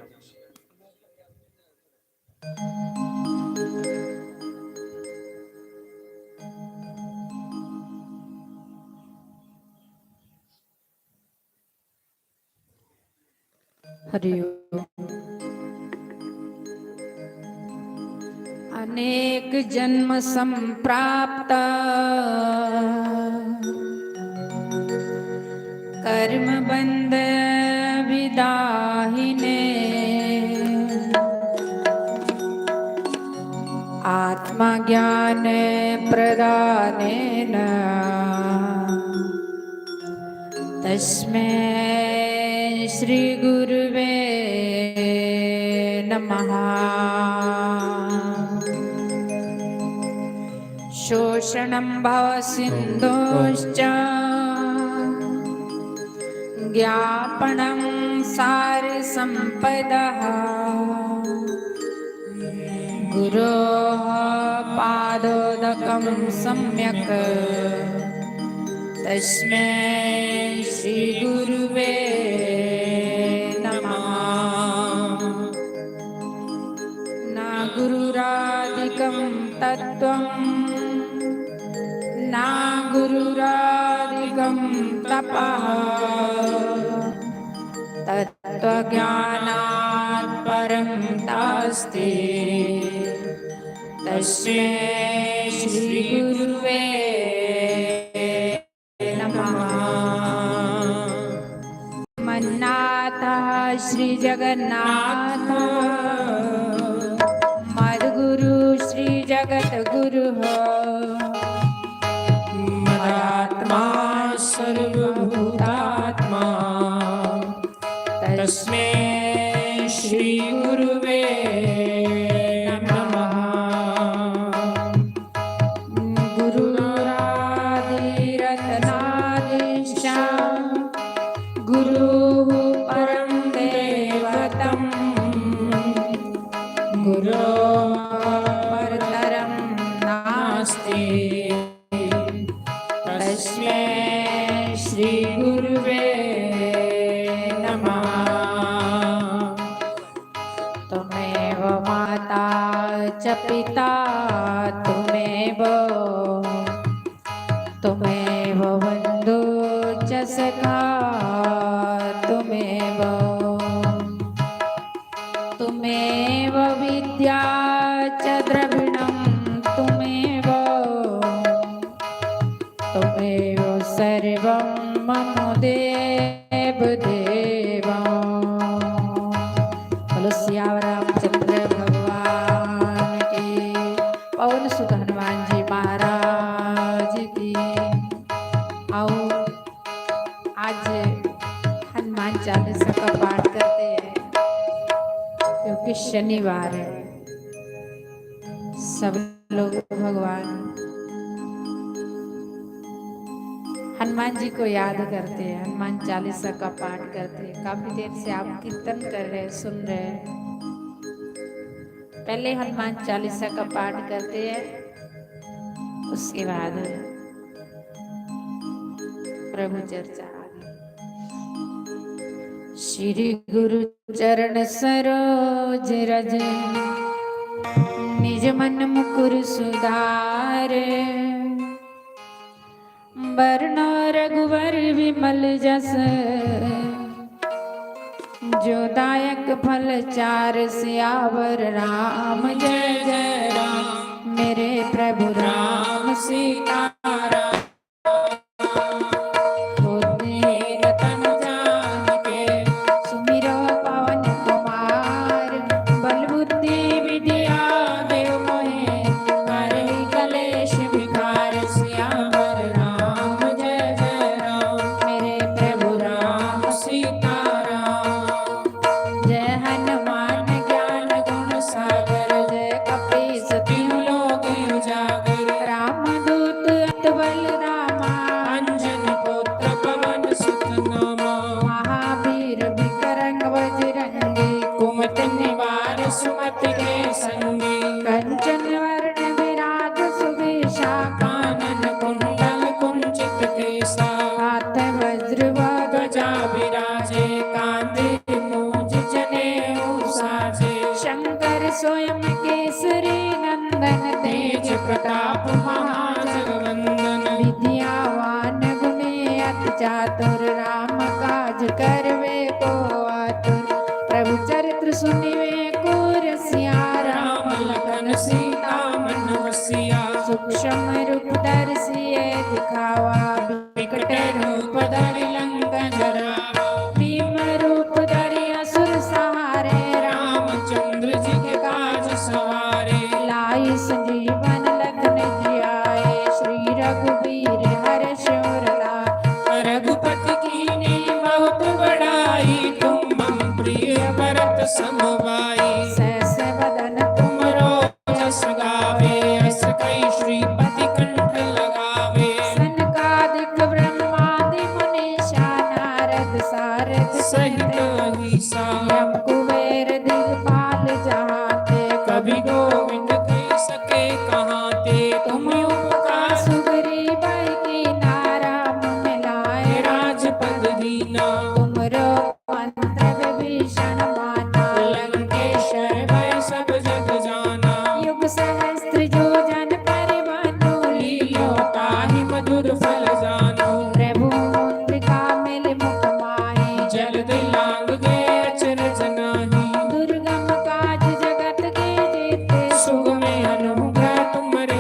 हरि ओम। अनेक जन्म संप्राप्त कर्म बंध विदाहिने आत्मज्ञान प्रदानेन तस्मै श्री गुरुवे नमः। शोषणं भवसिन्धोश्च ज्ञापनं सारसम्पदः गुरोः पादोदकं सम्यक् तस्मै श्री गुरुवे नमः। न गुरुरादिकं तत्त्वं न गुरुरादिकं तपः तत्त्वज्ञानात् परं नास्ति तस्मै श्री गुरुवे नमः। मन्नाथ श्री जगन्नाथ मद्गुरु श्री जगन्नाथ जगत गुरु हो। मदात्मा सर्वभूतात्मा तस्मै श्री गुरुवे नमः। गुरुरादिरत्नादिश्च गुरुः परं दैवतं गुरोः परतरं नास्ति तस्मै श्री गुरुवे नमः। त्वमेव माता च पिता त्वमेव त्वमेव बन्धु च सखा त्वमेव त्वमेव विद्या च द्रविणं त्वमेव त्वमेव सर्वं मम देव देव। बोलो सियावर रामचंद्र भगवान की, पवन सुत हनुमान जी महाराज की। आओ आज हनुमान चालीसा का पाठ करते हैं क्योंकि शनिवार है। सब लोग भगवान हनुमान जी को याद करते हैं, हनुमान चालीसा का पाठ करते हैं। काफी देर से आप कीर्तन कर रहे हैं, सुन रहे हैं। पहले हनुमान चालीसा का पाठ करते हैं, उसके बाद प्रभु चर्चा। श्री गुरु चरण सरोज रज निज मन मुकुर सुधारे। वर्ण रघुवर विमल जस जो दायक फल चार सियावर राम जय जय राम। मेरे प्रभु राम सीता स्वयं केसरी नंदन तेज प्रताप महाजगवंदन। विद्यावान गुणी अति चातुर राम काज करवे को आतुर। प्रभु चरित्र सुनिवे को रसिया राम लखन सीता मन बसिया। सूक्ष्म रूप दर्शिए दिखावा विकट रूप धरि लंका जरावा। भीम रूप धरि असुर सहारे रामचंद्र जी के काज सवारे। लाई संजीवन लखन जियाए श्री रघुवीर हर्ष उर लाए। रघुपति कीन्ही बहुत बड़ाई तुम मम प्रिय भरत सम भाई। सहस वदन तुमरो जस गावे अस कई श्रीपति कंठ लगावे। सनकादिक ब्रह्मादि मुनीषा नारद सारद सहित अहिसा। यम कुबेर दिगपाल जहाते कवि गोविंद कह सके कहाते। तुम उपकार सुग्रीव की नारा मुँह लाए राजपद दीना। तुमरो मंत्र विभीषण माना लंकेश्वर भय सब जग जाना। युग सहस्त्र जो जन परिवानो लीलो ताहि मधुर फल जानो। प्रभु मुद्रिका मिल मुख माहि जल्द लांग गए अचरज नाही। दुर्गम काज जगत के जेते सुगम अनुग्रह तुमरे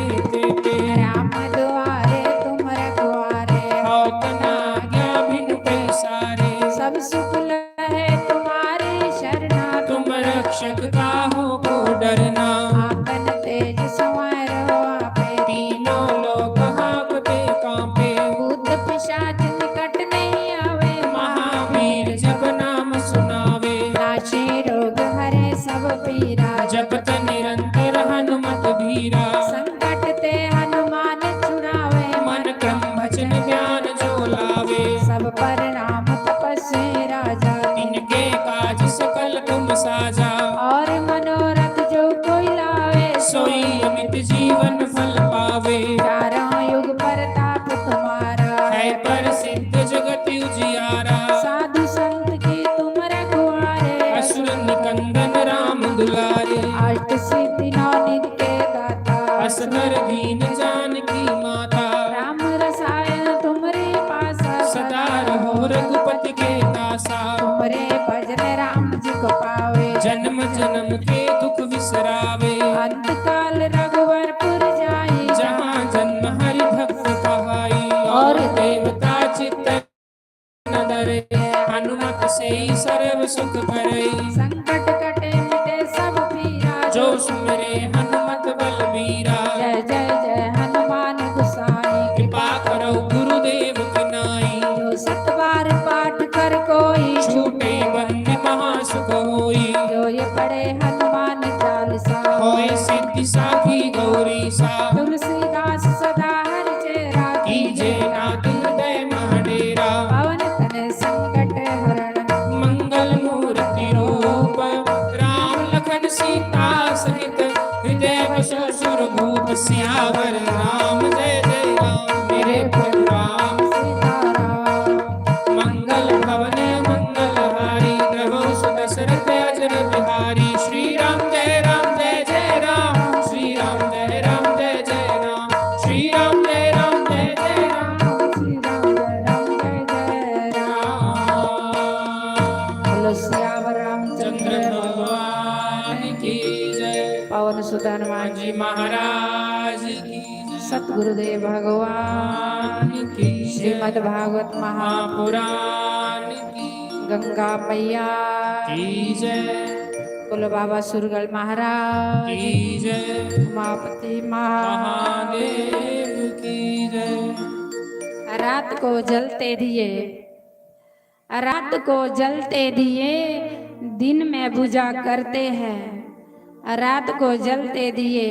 बलबीरा संकट ते हनुमान छुड़ावे, मन क्रम भजन ज्ञान जो लावे सब पर राम तपस्वी राजा, इनके काज सकल तुम साजा और मनोरथ जो कोई लावे, सोई अमित जीवन फल पावे चारों युग प्रताप तुम्हारा, है पर सिद्ध जगत उजियारा साधु संत की तुम रखवारे, असुर निकंदन राम दुलारे अष्ट सिद्धि नौ निधि के दाता, असगर दीन जानकी माता राम रसायन तुमरे पासा, सदा रहो रघुपति के दासा तुमरे भजन राम जी को पावे, जन्म जन्म के दुख विसरावे अंत काल रघुवरपुर जाई, जहाँ जन्म हरि भक्त कहाई और देवता चित्त न डरे हनुमत से ही सर्व सुख करे संकट कटे मिटे सब पीरा, जो सुमरे हनुमत बलबीरा जय जय जय हनुमान गोसाई, कृपा करो गुरुदेव की नाई जो सत बार पाठ कर कोई, छूटे बंद महासुख होई जो ये पढ़े हनुमान चालीसा, होय सिद्धि साखी गौरी सा तुलसीदास सदा हर चेरा, कीजे नाथ हृदय महाडेरा पवन तनय संकट हरण, मंगल मूर्ति रूप राम लखन सीता सहित हृदय बसो सुरभूप सियावर राम जय जय राम मेरे प्रभु राम सीताराम, मंगल भवन मंगलहारी द्रवो सुदशरथ अजर बिहारी श्री राम जय जय राम श्री राम जय जय राम श्री राम जय जय राम श्री राम जय राम, बोलो सियावर चंद्र रामचंद्र भगवान की जय पवन सुत हनुमान जी महाराज की जय सतगुरुदेव भगवान भगवान की जय श्रीमद् भागवत महापुराण की गंगा मैया की जय बोलो बाबा सुरगल महाराज की जय उमापति महा, महादेव की जय रात को जलते दिए, रात को जलते दिए दिन में बुझा करते हैं, रात को जलते दिए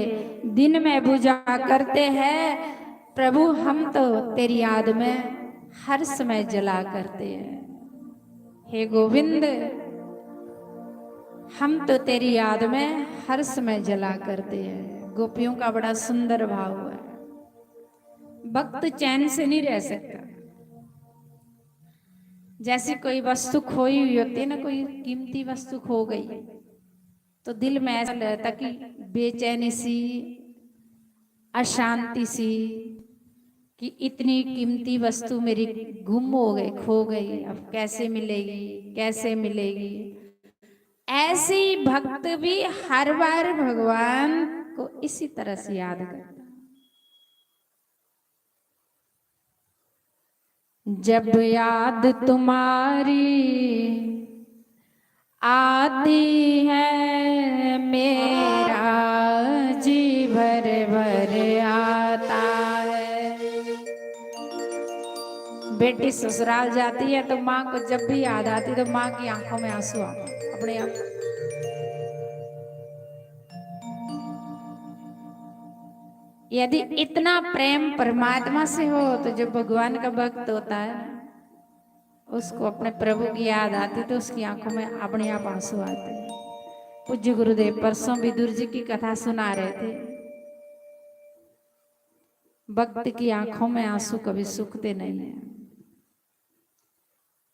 दिन में बुझा करते हैं, प्रभु हम तो तेरी याद में हर समय जला करते हैं। हे गोविंद हम तो तेरी याद में हर समय जला करते हैं। गोपियों का बड़ा सुंदर भाव है, भक्त चैन से नहीं रह सकता। जैसे कोई वस्तु खोई हुई होती है ना, कोई कीमती वस्तु खो गई तो दिल में ऐसा रहता कि बेचैनी सी, अशांति सी, कि इतनी कीमती वस्तु मेरी गुम हो गई, खो गई, अब कैसे मिलेगी कैसे मिलेगी। ऐसी भक्त भी हर बार भगवान को इसी तरह से याद करता। जब याद तुम्हारी आती है मेरा जी भर भर आता है। बेटी ससुराल जाती है तो माँ को जब भी याद आती तो माँ की आंखों में आंसू आते अपने आप। यदि इतना प्रेम परमात्मा से हो तो जो भगवान का भक्त होता है उसको अपने प्रभु की याद आती तो उसकी आंखों में अपने आप आंसू आते हैं। पूज्य गुरुदेव परसों विदुर जी की कथा सुना रहे थे। भक्त की आंखों में आंसू कभी सूखते नहीं है,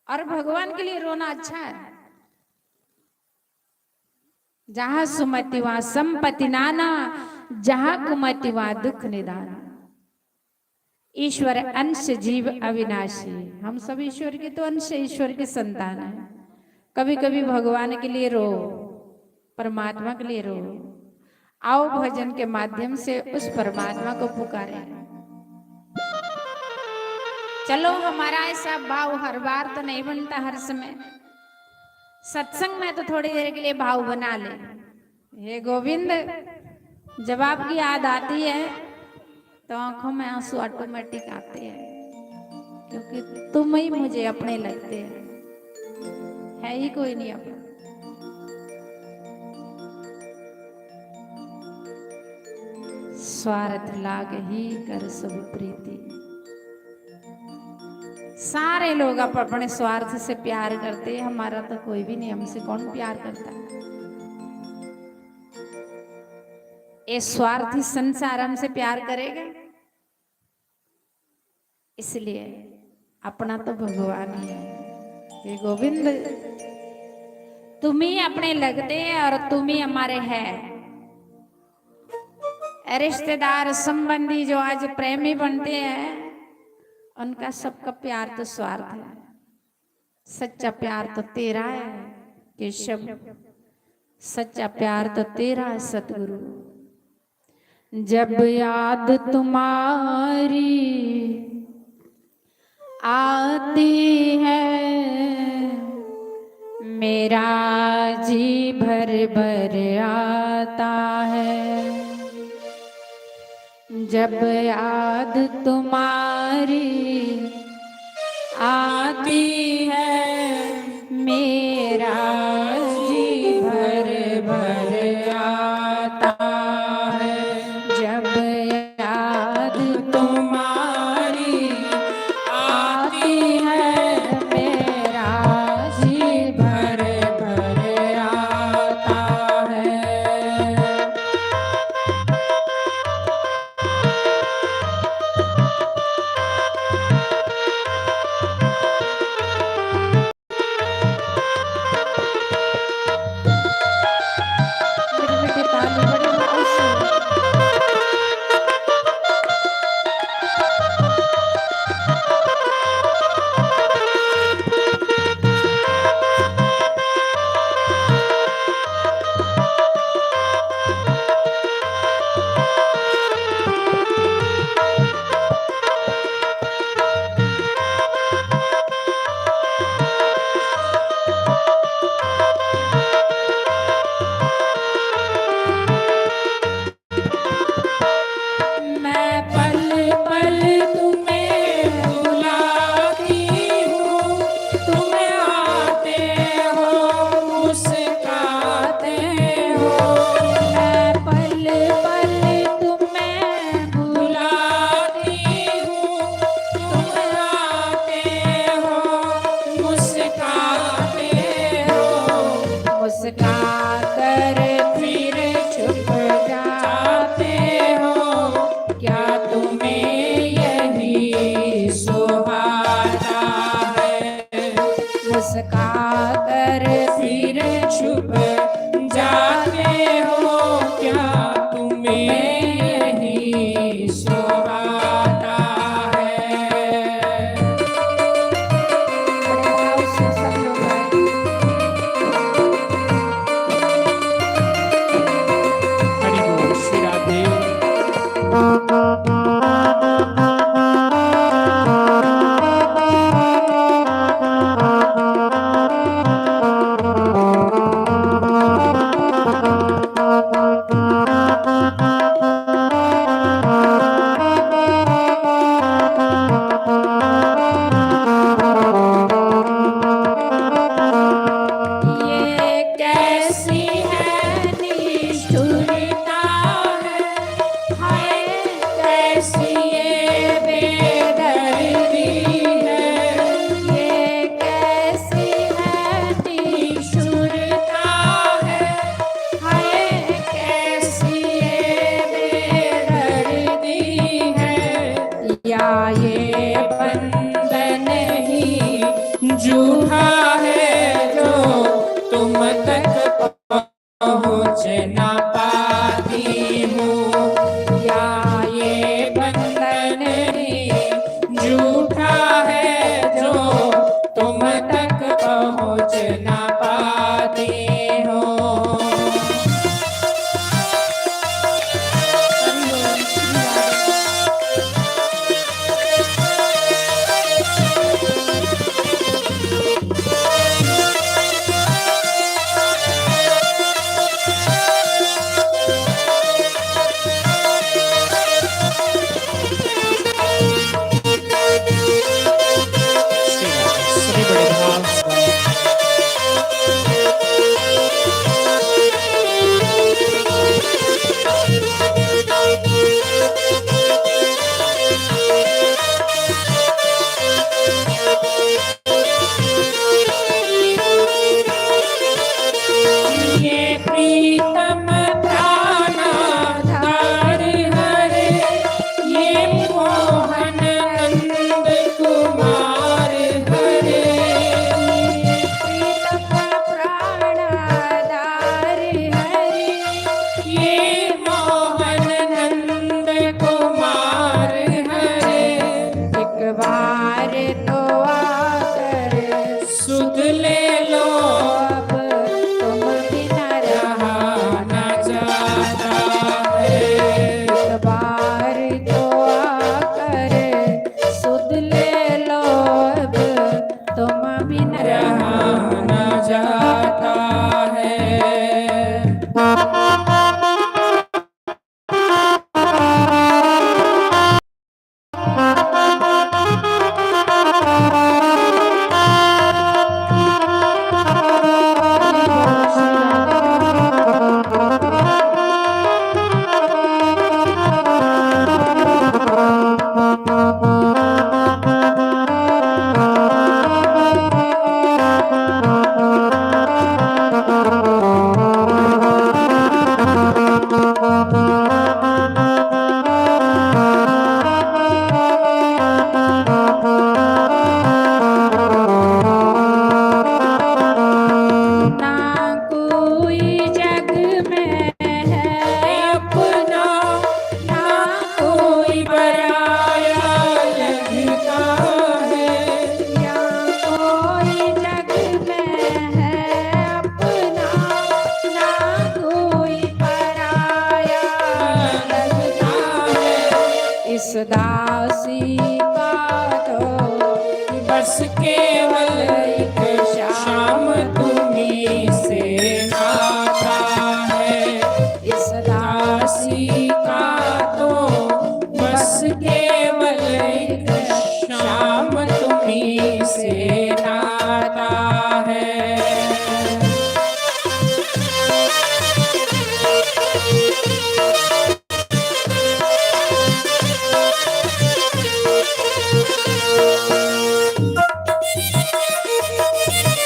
और भगवान के लिए रोना अच्छा है। जहां सुमति वहां संपत्ति नाना, जहां कुमति वहां दुख निदान। ईश्वर अंश जीव अविनाशी, हम सब ईश्वर के तो अंश, ईश्वर के संतान हैं। कभी कभी भगवान के लिए रो, परमात्मा के लिए रो। आओ भजन के माध्यम से उस परमात्मा को पुकारे। चलो हमारा ऐसा भाव हर बार तो नहीं बनता, हर समय सत्संग में तो थोड़ी देर के लिए भाव बना ले। हे गोविंद, जब आपकी याद आती है तो आंखों में आंसू ऑटोमेटिक आते हैं, क्योंकि तुम ही मुझे अपने लगते हैं, है ही कोई नहीं अपना। स्वार्थ लाग ही कर सब प्रीति। सारे लोग अपने स्वार्थ से प्यार करते हैं, हमारा तो कोई भी नहीं, हमसे कौन प्यार करता है। ये स्वार्थी संसार हमसे प्यार करेगा? इसलिए अपना तो भगवान ही है। हे गोविंद, तुम ही अपने लगते हैं और तुम ही हमारे हैं। रिश्तेदार संबंधी जो आज प्रेमी बनते हैं, उनका सबका प्यार तो स्वार्थ है। सच्चा प्यार तो तेरा है केशव, सच्चा प्यार तो तेरा है सतगुरु। जब याद तुम्हारी आती है, मेरा जी भर भर आता है। जब याद तुम्हारी आती है, मेरा जी भर भर आता है। जब याद तुम्हारी आती है, मेरा जी भर भर आता है। इस दासी का तो बस केवल एक शाम तुम्ही से नाता है। इस दासी दासी का तो बस केवल एक शाम तुम्ही से नाता है।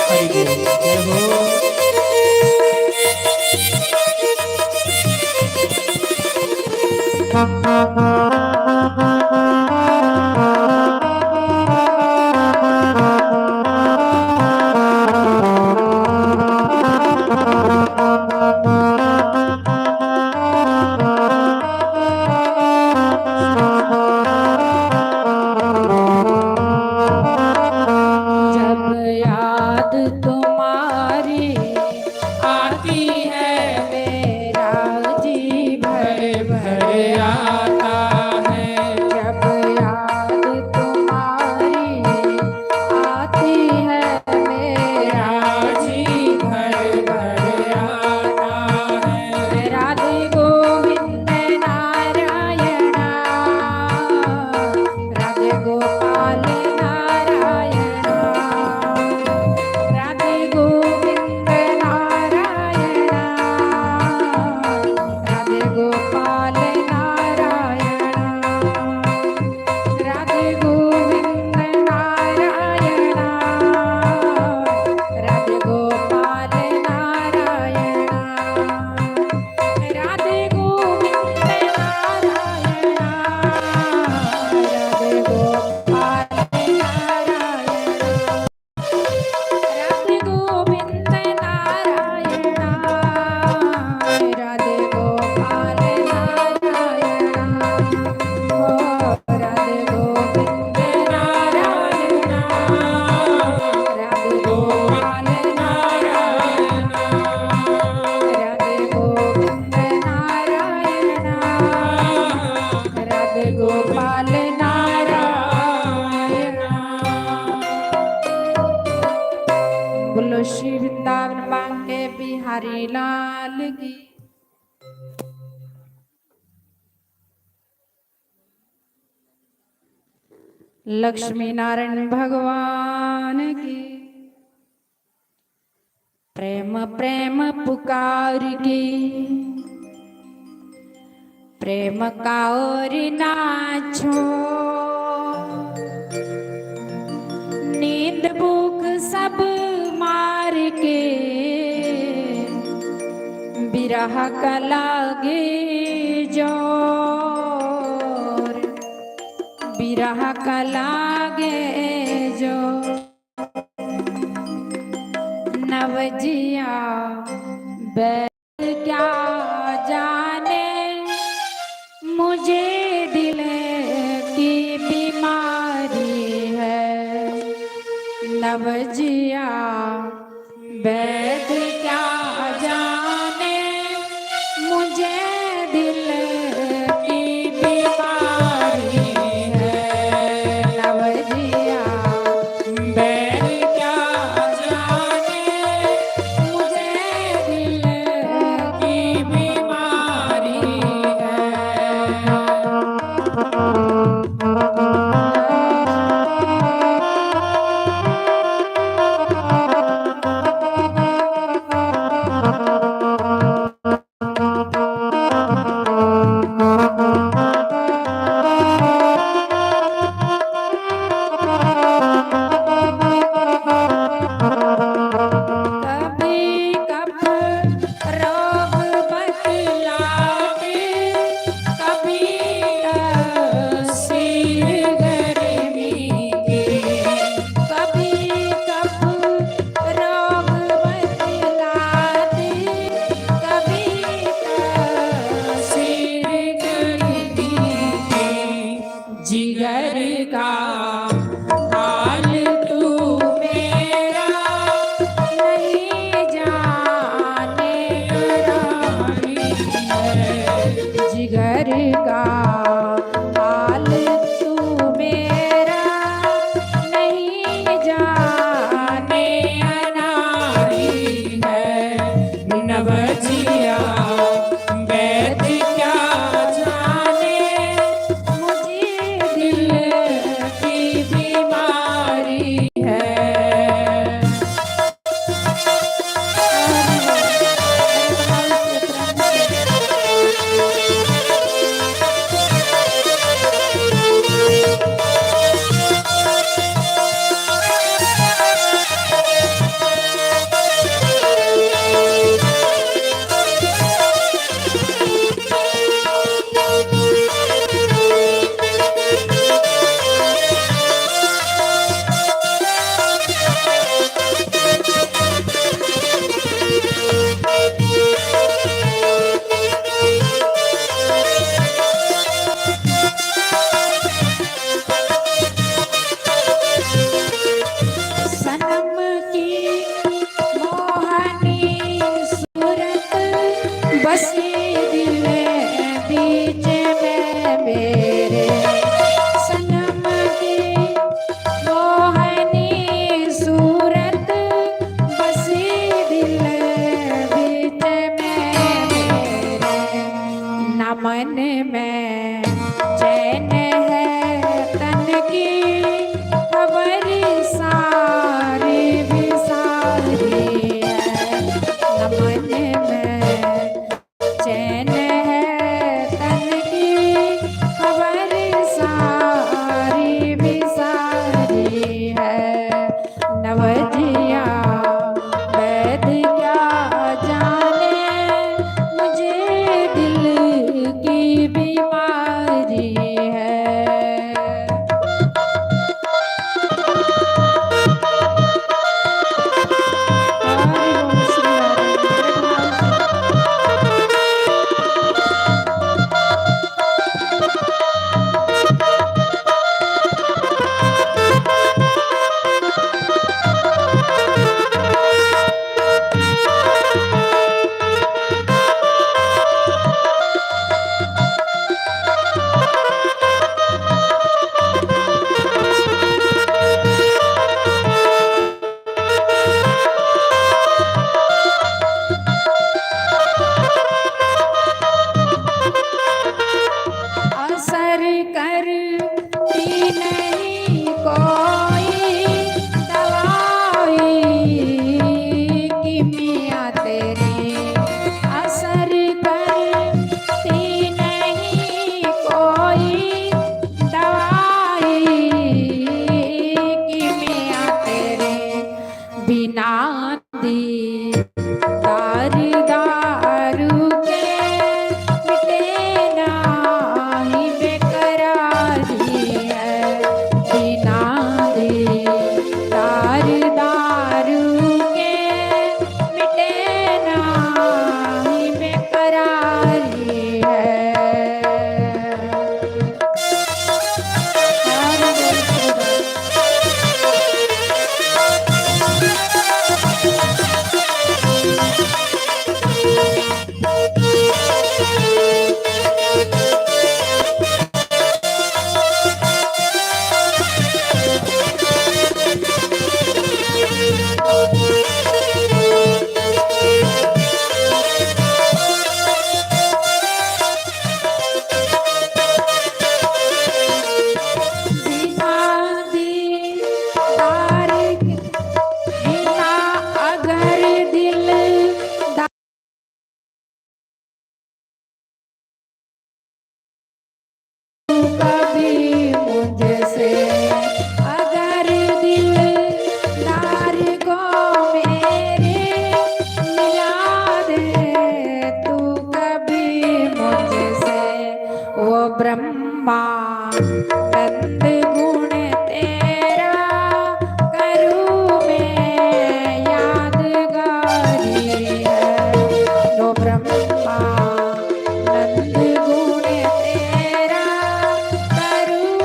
हरि बोल, जय हो। जब याद तुम्हारी आती है मेरा जी भर भर आता है। जब याद तुम्हारी आती है मेरा जी भर भर आता है। राधे गोविंद नारायणा राधे गोपाल नारायणा राधे गोविंद नारायणा राधे गोपाल नारायणा राधे गोविंद नारायणा राधे गोपाल नारायणा राधे गोविंद नारायणा राधे गोपाल नारायणा राधे गोविंद नारायणा राधे गोपाल नारायणा ओ राधे गोविंद नारायणा राधे गोपाल नारायणा राधे गोविंद नारायणा राधे गोपाल नारायणा। बोलो श्री वृंदावन बांके बिहारी लाल की। लक्ष्मी नारायण भगवान की। प्रेम प्रेम पुकार की प्रेम का और नाचो नींद भूख सब मार के बिरह का लागे जोर बिरह का लागे जो नवजिया बैठ क्या जाने मुझे दिल की बीमारी है नवजिया बैठ क्या जाने मुझे दिल की बीमारी है नवजिया बैठ क्या जाने मुझे दिल की बीमारी है। कभी कब रोग बतलाते कभी सिर गर्मी की कभी कब रोग बतलाते कभी सिर गर्मी की जिगर का हाल तू मेरा नहीं जाने रानी है जिगर का हाल न मन में चैन है तन की खबर सारी भी सारी है। न मन में चैन है तन की खबर सारी भी सारी है। नवजिया वैद क्या जाने मुझे दिल की बीमारी है। हरि बोल श्री राम। असर करती नहीं कोई दवाई कि मियाँ तेरी। असर करती नहीं कोई दवाई कि मियाँ तेरे। बिना दी दारू के मिटे नाही बेकरारी है। बिना दी दारू के मिटे नाही बेकरारी है। हरि बोल श्री राम। बिना दीदार के बिना अगर दिल कभी मुझसे अगर दिलदार को मेरे मिला दे तू कभी मुझसे। वो ब्रह्मा नंद गुण तेरा करूँ मैं यादगारी है। वो ब्रह्मा नंद गुण तेरा करूँ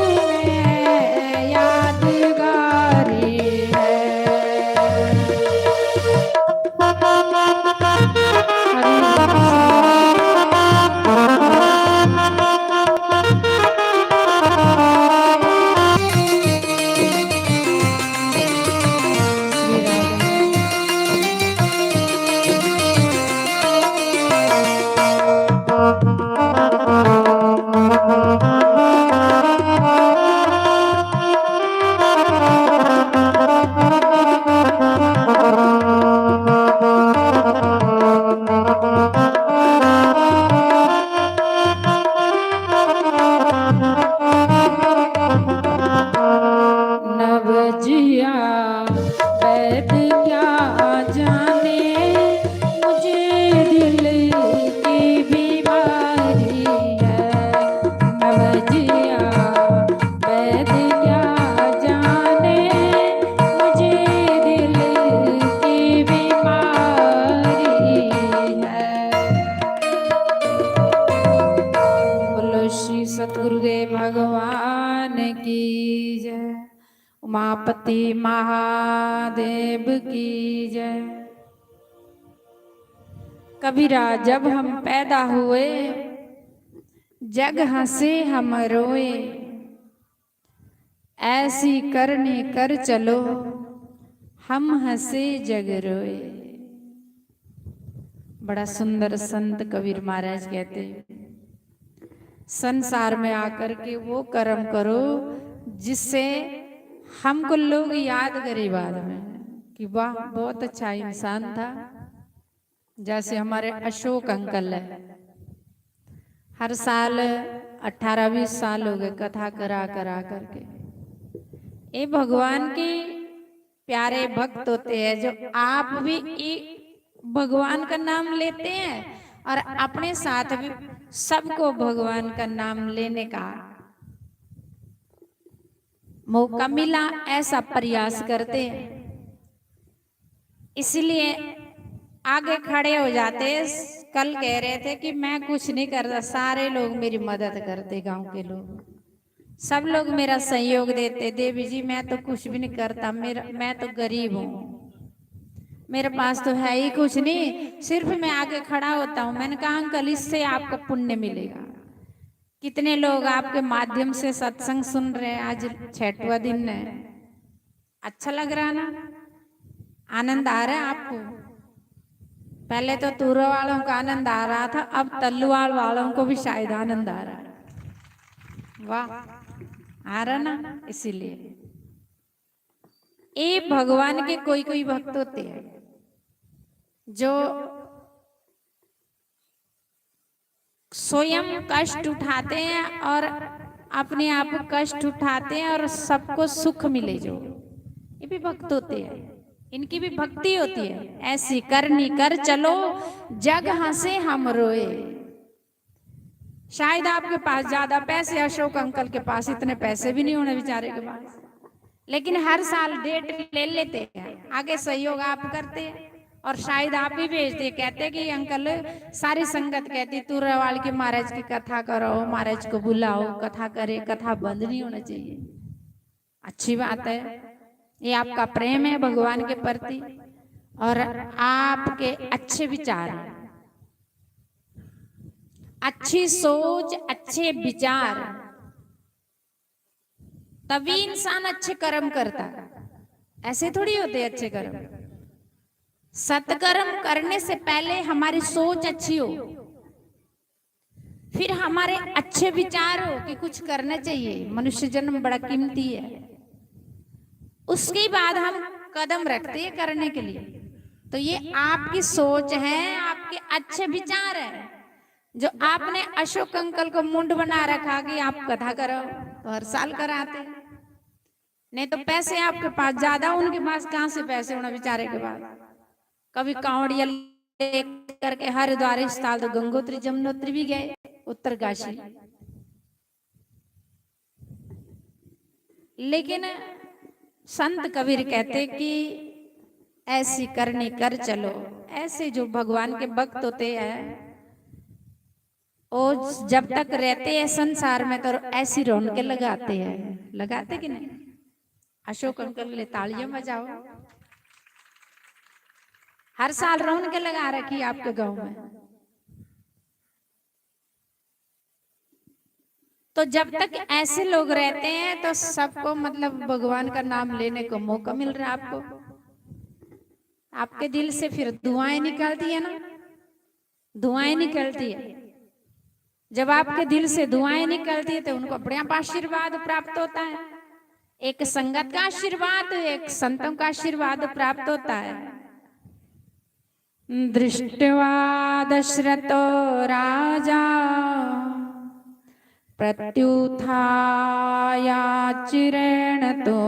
मैं यादगारी है। नवजिया वैद क्या जाने मुझे दिल की बीमारी है। नवजिया वैद क्या जाने मुझे दिल की बीमारी है। बोलो श्री सतगुरुदेव भगवान की जय। उमापति महादेव की जय। कबीरा जब हम पैदा हुए जग हंसे हम रोए। ऐसी करनी कर चलो हम हंसे जग रोए। बड़ा सुंदर संत कबीर महाराज कहते हैं। संसार में आकर के वो कर्म करो जिससे हमको लोग याद करे बाद में कि वाह बहुत अच्छा इंसान था। जैसे हमारे अशोक अंकल है, हर साल 18-20 साल हो गए कथा करा करा करके। ये भगवान के प्यारे भक्त होते हैं जो आप भी भगवान का नाम लेते हैं और अपने साथ भी सबको भगवान का नाम लेने का मौका मिला, ऐसा प्रयास करते हैं। इसलिए आगे खड़े हो जाते। कल कह रहे थे कि मैं कुछ नहीं करता, सारे लोग मेरी मदद करते, गांव के लोग सब लोग मेरा सहयोग देते। देवी जी मैं तो कुछ भी नहीं करता, मैं तो गरीब हूँ, मेरे पास तो है ही कुछ नहीं, सिर्फ मैं आगे खड़ा होता हूँ। मैंने कहा अंकल इससे आपको पुण्य मिलेगा। कितने लोग आपके माध्यम से सत्संग सुन रहे हैं, आज 6वां दिन है, अच्छा लग रहा ना, आनंद आ रहा है आपको। पहले तो तुरा वालों को आनंद आ रहा था, अब तल्लुवाल वालों को भी शायद आनंद आ रहा है। वाह, आ रहा ना। इसीलिए ये भगवान के कोई कोई भक्त होते हैं जो स्वयं कष्ट उठाते हैं और अपने आप कष्ट उठाते हैं और सबको सुख मिले, जो ये भी भक्त होते हैं, इनकी भी भक्ति होती है। ऐसी करनी कर चलो जग हंसे हम रोए। शायद आपके पास ज्यादा पैसे, अशोक अंकल के पास इतने पैसे भी नहीं होने बेचारे के पास, लेकिन हर साल डेट ले लेते हैं, आगे सहयोग आप करते हैं और शायद आप भी भेजते, कहते कि अंकल सारी संगत कहती तुरावाल के महाराज की कथा करो, महाराज को बुलाओ, कथा करे, कथा बंद नहीं होना चाहिए। अच्छी बात है, ये आपका प्रेम है भगवान के प्रति और आपके अच्छे विचार, अच्छी सोच, अच्छे विचार, तभी इंसान अच्छे कर्म करता है। ऐसे थोड़ी होते अच्छे कर्म। सत्कर्म करने से पहले हमारी सोच अच्छी हो, फिर हमारे अच्छे विचार हो कि कुछ करना चाहिए, मनुष्य जन्म बड़ा कीमती है, उसके बाद हम कदम रखते हैं करने के लिए। तो ये आपकी सोच है, आपके अच्छे विचार है, जो आपने अशोक अंकल को मुंड बना रखा कि आप कथा करो, तो हर साल कराते। नहीं तो पैसे आपके पास ज्यादा, उनके पास कहां से पैसे होना बेचारे के पास। कभी कांवड़िया लेकर के हरिद्वार, इस साल तो गंगोत्री जमुनोत्री भी गए, उत्तरकाशी। लेकिन संत कबीर कहते कि ऐसी करनी कर चलो। ऐसे जो भगवान के भक्त होते हैं वो जब तक रहते हैं संसार में तो ऐसी रौनकें लगाते हैं, लगाते कि नहीं? अशोक अंकल के लिए तालियां बजाओ। हर साल रौनकें लगा रखी आपके गांव में। तो जब तक ऐसे लोग रहते हैं तो सबको मतलब भगवान का नाम लेने को मौका मिल रहा है आपको। आपके दिल से फिर दुआएं निकलती है ना, दुआएं निकलती है। जब आपके दिल से दुआएं निकलती है तो उनको बड़ा आशीर्वाद प्राप्त होता है। एक संगत का आशीर्वाद, एक संतों का आशीर्वाद प्राप्त होता है। दृष्ट्वा दशरथो राजा प्रत्युत्थायाचिरेण तो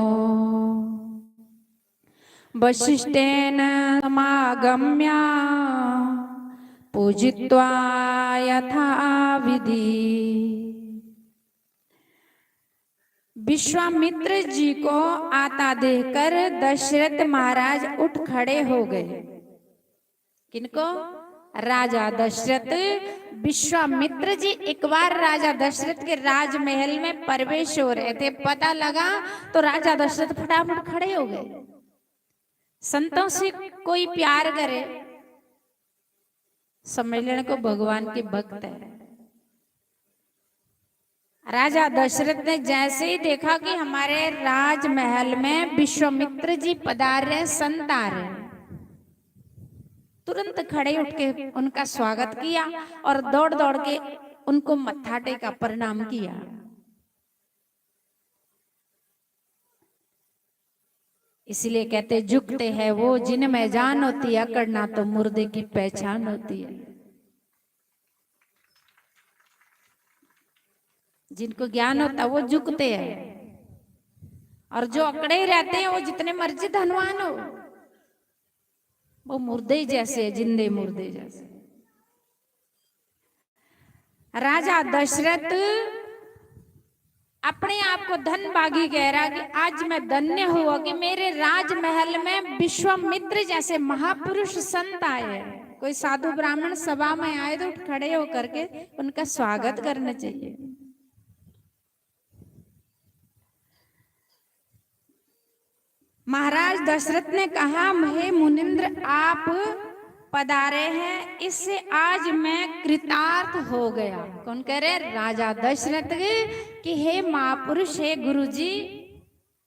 वसिष्ठेन समागम्य पूजित्वा यथाविधि। विश्वामित्र जी को आता देखकर दशरथ महाराज उठ खड़े हो गए। किनको? राजा दशरथ। विश्वामित्र जी एक बार राजा दशरथ के राजमहल में प्रवेश हो रहे थे, पता लगा तो राजा दशरथ फटाफट खड़े हो गए। संतों से कोई प्यार करे समझ लेने को भगवान के भक्त है। राजा दशरथ ने जैसे ही देखा कि हमारे राजमहल में विश्वामित्र जी पधार रहे, संत आ रहे, तुरंत खड़े उठ के उनका स्वागत किया और दौड़ दौड़ के उनको मत्था टेका, प्रणाम किया। इसलिए कहते झुकते हैं वो जिनमें जान होती है, अकड़ना तो मुर्दे की पहचान होती है। जिनको ज्ञान होता है वो झुकते हैं, और जो अकड़े ही रहते हैं वो जितने मर्जी धनवान हो, वो मुर्दे ही जैसे है, जिंदे मुर्दे जैसे। राजा दशरथ अपने आप को धनभागी कह रहा कि आज मैं धन्य हुआ कि मेरे राजमहल में विश्वामित्र जैसे महापुरुष संत आए। कोई साधु ब्राह्मण सभा में आए तो उठ खड़े होकर के उनका स्वागत करना चाहिए। महाराज दशरथ ने कहा, हे मुनिंद्र आप पधारे हैं, इससे आज मैं कृतार्थ हो गया। कौन कह रहे? राजा दशरथ कि हे महापुरुष, हे गुरुजी,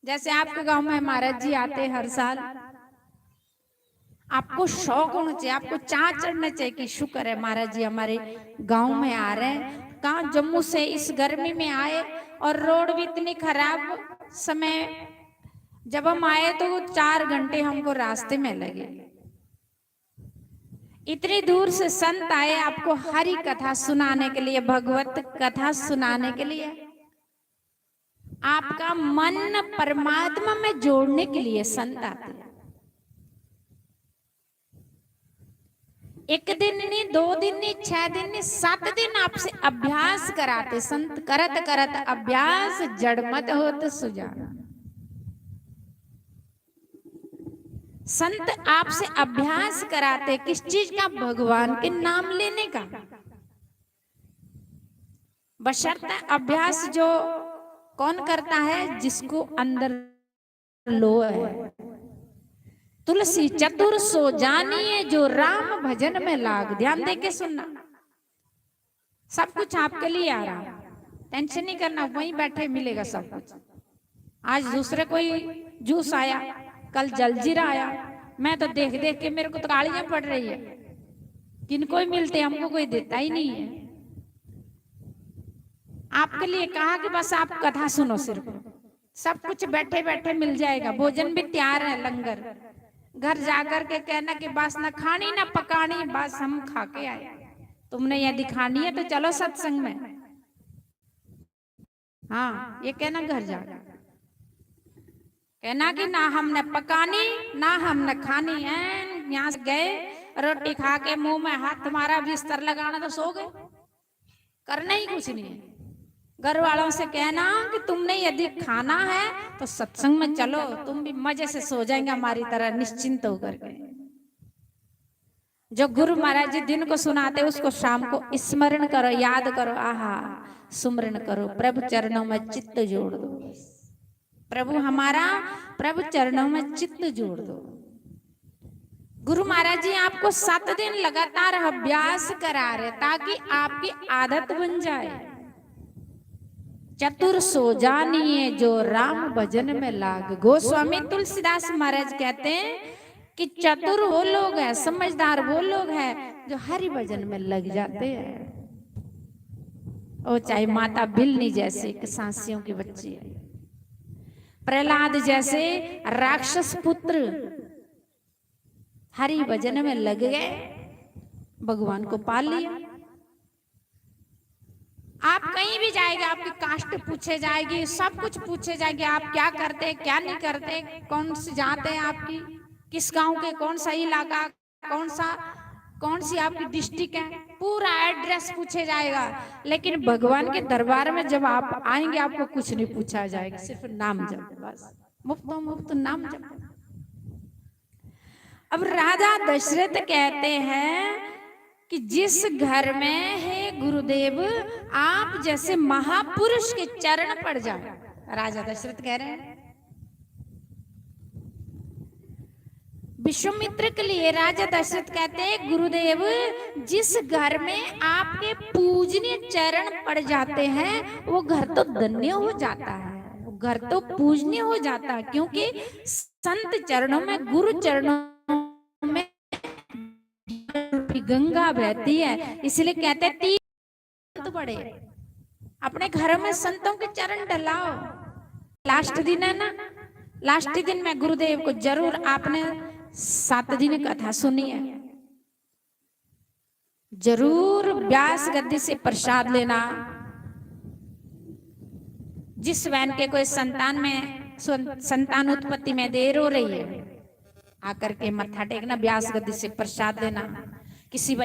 जैसे आपके गांव में महाराज जी आते हर साल, आपको शौक होना चाहिए, आपको चाह चढ़ना चाहिए कि शुक्र है महाराज जी हमारे गांव में आ रहे हैं। कहाँ जम्मू से इस गर्मी में आए और रोड भी इतनी खराब, समय जब हम आए तो 4 घंटे हमको रास्ते में लगे। इतनी दूर से संत आए आपको हरि कथा सुनाने के लिए, भगवत कथा सुनाने के लिए, आपका मन परमात्मा में जोड़ने के लिए संत आते हैं। एक दिन नहीं, 2 दिन नहीं, 6 दिन नहीं, 7 दिन आपसे अभ्यास कराते संत। करत करत अभ्यास जड़मत होत सुजान। संत आपसे अभ्यास कराते किस चीज का? भगवान के नाम लेने का। बशर्ते अभ्यास जो कौन करता है? जिसको अंदर लोह है। तुलसी चतुर सो जानिए जो राम भजन में लाग। ध्यान दे के सुनना, सब कुछ आपके लिए आ रहा, टेंशन नहीं करना, वहीं बैठे मिलेगा सब कुछ। आज दूसरे कोई जूस आया, कल जलजीरा आया, मैं तो देख देख के मेरे को तो गालियां पड़ रही है। किनको ही मिलते, हमको कोई देता ही नहीं है। आपके लिए कहा कि बस आप कथा सुनो, सिर्फ सब कुछ बैठे बैठे मिल जाएगा। भोजन भी तैयार है, लंगर। घर जाकर के कहना कि बस ना खानी ना पकानी, बस हम खा के आए। तुमने यदि खानी है तो चलो सत्संग में। हाँ, ये कहना घर जाकर, कहना कि ना हमने पकानी ना हमने खानी है। यहाँ से गए, रोटी खा के मुंह में हाथ तुम्हारा, बिस्तर लगाना तो सो गए, करना ही कुछ नहीं है। घर वालों से कहना कि तुमने यदि खाना है तो सत्संग में चलो, तुम भी मजे से सो जाएंगे हमारी तरह निश्चिंत होकर के। जो गुरु महाराज जी दिन को सुनाते उसको शाम को स्मरण करो, याद करो, आहा सुमरण करो, प्रभु चरणों में चित्त जोड़ दो। प्रभु हमारा, प्रभु चरणों में चित्त जोड़ दो। गुरु महाराज जी आपको 7 दिन लगातार अभ्यास करा रहे ताकि आपकी आदत बन जाए। चतुर सो जानिए जो राम भजन में लाग। गोस्वामी तुलसीदास महाराज कहते हैं कि चतुर वो लोग हैं, समझदार वो लोग हैं जो हरि भजन में लग जाते हैं। और चाहे माता बिलनी जैसे सांसियों की बच्ची है, प्रहलाद जैसे राक्षस पुत्र हरि भजन में लग गए, भगवान को पा लिया। आप कहीं भी जाएंगे आपकी कास्ट पूछे जाएगी, सब कुछ पूछे जाएगी, आप क्या करते क्या नहीं करते, कौन सी जात है आपकी, किस गांव के, कौन सा इलाका, कौन सी आपकी डिस्ट्रिक्ट है, पूरा एड्रेस पूछे जाएगा। लेकिन भगवान के दरबार में जब आप आएंगे आपको कुछ नहीं पूछा जाएगा, सिर्फ नाम जप, बस मुफ्त नाम जप। अब राजा दशरथ कहते हैं कि जिस घर में है गुरुदेव आप जैसे महापुरुष के चरण पड़ जाए। राजा दशरथ कह रहे हैं विश्वामित्र के लिए। राजा दशरथ कहते हैं गुरुदेव जिस घर में आपके पूजनीय चरण पड़ जाते हैं वो घर तो धन्य हो जाता है, वो घर तो पूजनीय हो जाता है, क्योंकि संत चरणों में, गुरु चरणों में गंगा बहती है। इसलिए कहते हैं तीर्थ पड़े, अपने घर में संतों के चरण डलाओ। लास्ट दिन है ना, लास्ट दिन में गुरुदेव को जरूर आपने 7 दिन कथा सुनी है, जरूर व्यास गद्दी से प्रसाद लेना। जिस बहन के कोई संतान उत्पत्ति में देर हो रही है, आकर के मत्था टेकना, व्यास गद्दी से प्रसाद लेना। किसी